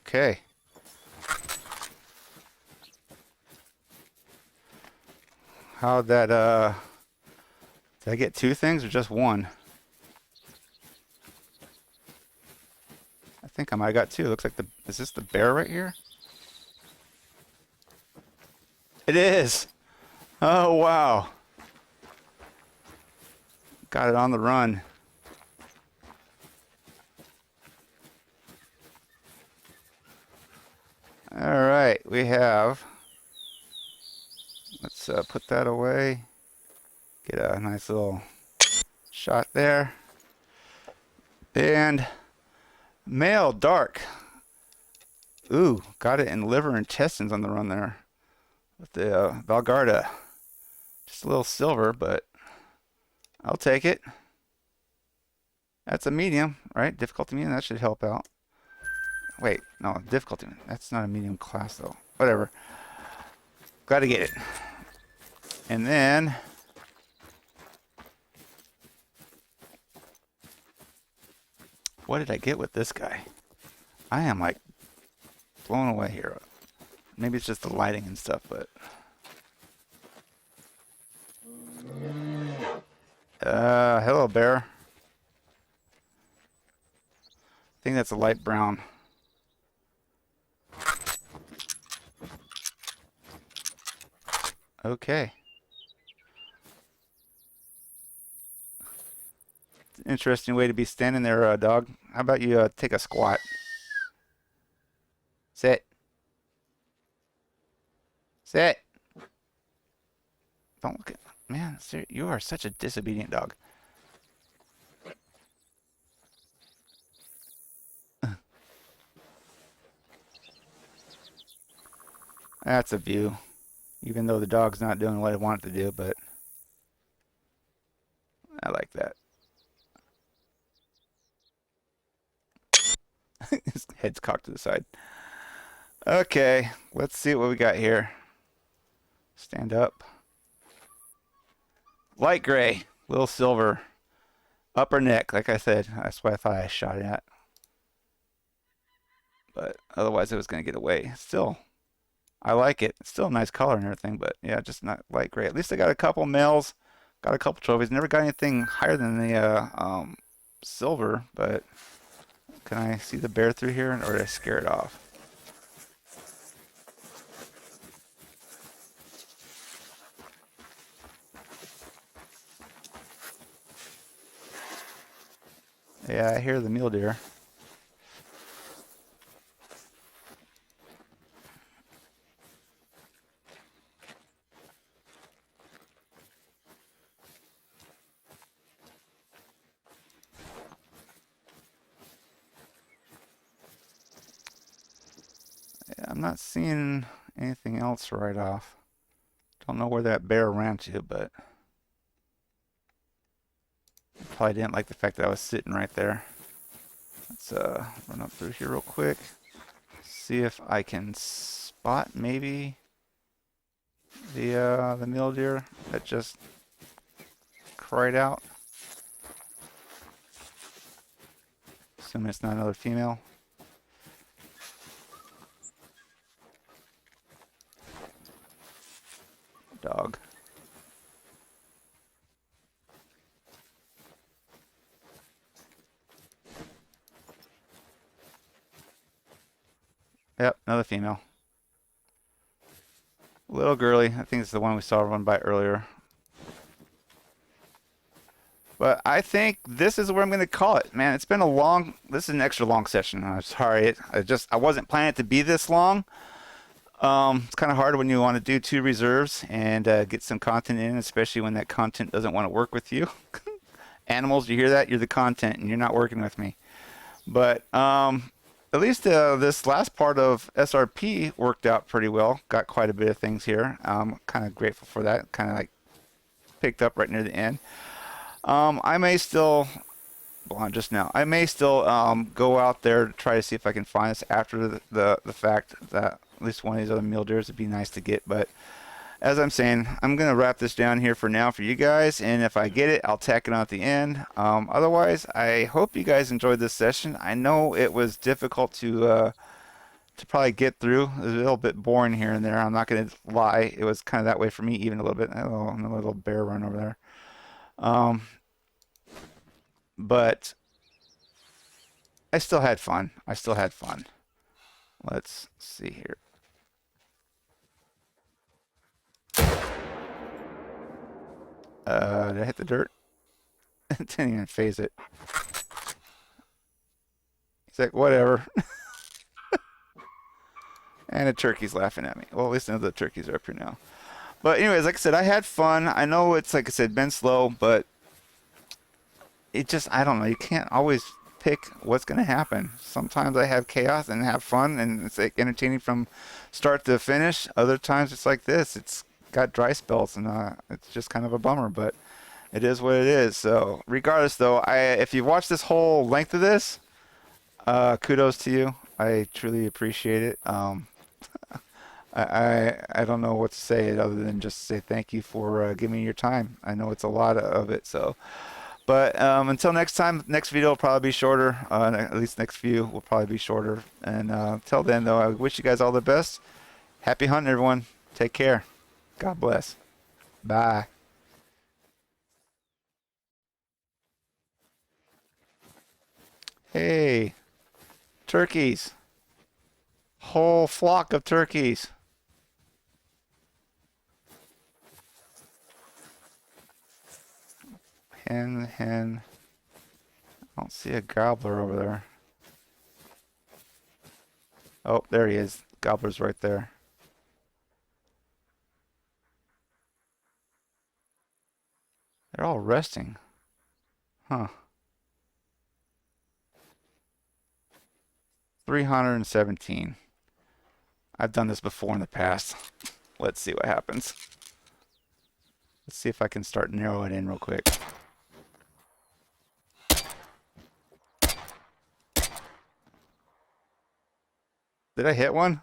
Okay. How'd that did I get two things or just one? I think I might have got two. Looks like is this the bear right here? It is. Oh wow. Got it on the run. All right, we have. Let's put that away. Get a nice little shot there. And male dark. Ooh, got it in liver and intestines on the run there with the Valgarda. Just a little silver, but I'll take it. That's a medium, right? Difficulty medium. That should help out. Wait, no, difficulty. That's not a medium class though. Whatever. Glad to get it. And then what did I get with this guy? I am like blown away here. Maybe it's just the lighting and stuff, but hello bear. I think that's a light brown. Okay. Interesting way to be standing there, dog. How about you take a squat? Sit. Sit. Don't look at... Man, you are such a disobedient dog. That's a view. Even though the dog's not doing what I want it to do, but I like that. His head's cocked to the side. Okay, let's see what we got here. Stand up. Light gray, little silver. Upper neck, like I said. That's what I thought I shot it at. But otherwise it was going to get away. Still, I like it. It's still a nice color and everything, but yeah, just not light gray. At least I got a couple males. Got a couple trophies. Never got anything higher than the silver, but can I see the bear through here, or did I scare it off? Yeah, I hear the mule deer. Yeah, I'm not seeing anything else right off. Don't know where that bear ran to, but probably didn't like the fact that I was sitting right there. Let's run up through here real quick. See if I can spot maybe the mule deer that just cried out. Assuming it's not another female. Dog. Yep, another female. Little girly. I think it's the one we saw run by earlier. But I think this is where I'm going to call it, man. It's been a long. This is an extra long session. I'm sorry. I wasn't planning it to be this long. It's kind of hard when you want to do 2 reserves and get some content in, especially when that content doesn't want to work with you. Animals, you hear that? You're the content, and you're not working with me. But at least this last part of SRP worked out pretty well. Got quite a bit of things here. Kind of grateful for that. Kind of like picked up right near the end. I may still, well, just now, I may still go out there to try to see if I can find this after the fact that at least one of these other mule deers would be nice to get. But as I'm saying, I'm going to wrap this down here for now for you guys. And if I get it, I'll tack it on at the end. Otherwise, I hope you guys enjoyed this session. I know it was difficult to probably get through. It was a little bit boring here and there. I'm not going to lie. It was kind of that way for me even a little bit. Oh, a little bear run over there. But I still had fun. Let's see here. Did I hit the dirt? Didn't even phase it. He's like, whatever. And the turkey's laughing at me. Well, at least none of the turkeys are up here now. But anyways, like I said, I had fun. I know it's, like I said, been slow, but it just, I don't know. You can't always pick what's going to happen. Sometimes I have chaos and have fun, and it's like entertaining from start to finish. Other times it's like this. It's got dry spells, and it's just kind of a bummer, but it is what it is. So regardless, though, if you've watched this whole length of this, kudos to you. I truly appreciate it. I don't know what to say other than just say thank you for giving me your time. I know it's a lot of it, so. But until next time, next video will probably be shorter. At least next few will probably be shorter. And until then, though, I wish you guys all the best. Happy hunting, everyone. Take care. God bless. Bye. Hey, turkeys. Whole flock of turkeys. Hen. I don't see a gobbler over there. Oh, there he is. Gobbler's right there. They're all resting. Huh. 317. I've done this before in the past. Let's see what happens. Let's see if I can start narrowing it in real quick. Did I hit one?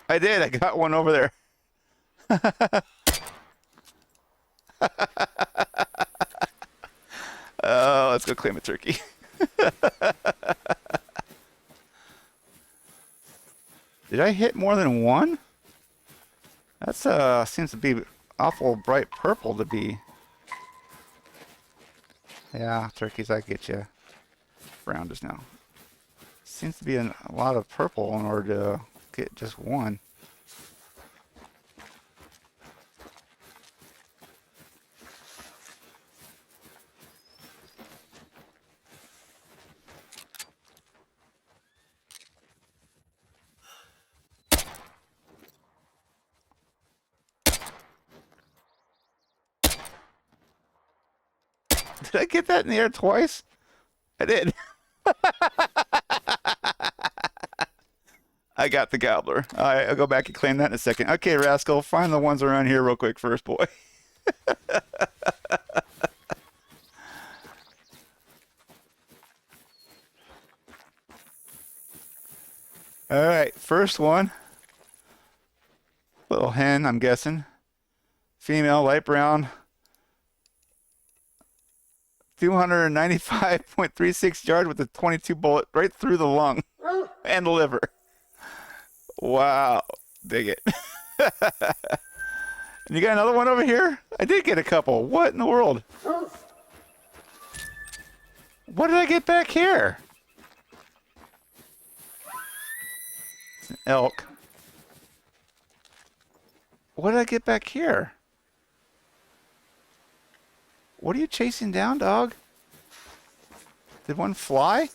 I did. I got one over there. Let's go claim a turkey. Did I hit more than one? That's seems to be awful bright purple to be. Yeah, turkeys, I get you. Brown just now. Seems to be a lot of purple in order to get just one. Did I get that in the air twice? I did. I got the gobbler. All right, I'll go back and claim that in a second. Okay, Rascal, find the ones around here real quick first, boy. All right, first one. Little hen, I'm guessing. Female, light brown. 295.36 yards with a 22 bullet right through the lung and the liver. Wow. Dig it. And you got another one over here? I did get a couple. What in the world? What did I get back here? It's an elk. What did I get back here? What are you chasing down, dog? Did one fly?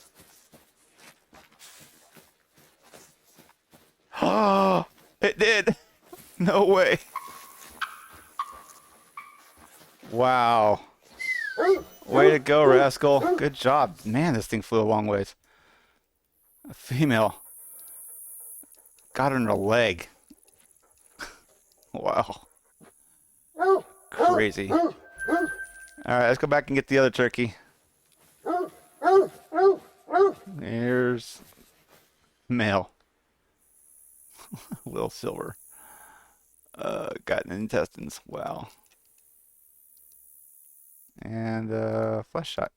Oh, it did. No way. Wow. Way to go, rascal. Good job. Man, this thing flew a long ways. A female. Got her in her leg. Wow. Crazy. All right, let's go back and get the other turkey. Here's male. Will Silver. Got intestines. Wow. And flesh shot.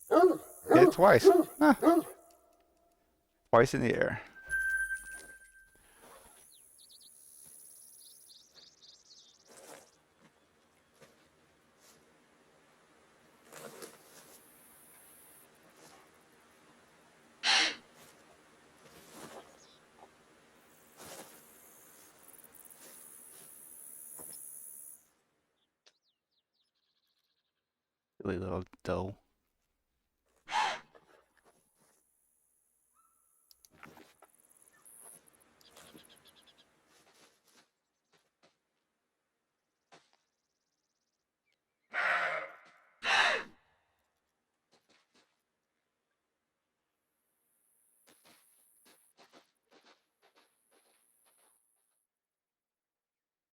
Hit it twice. Huh. Twice in the air. Silly little doe.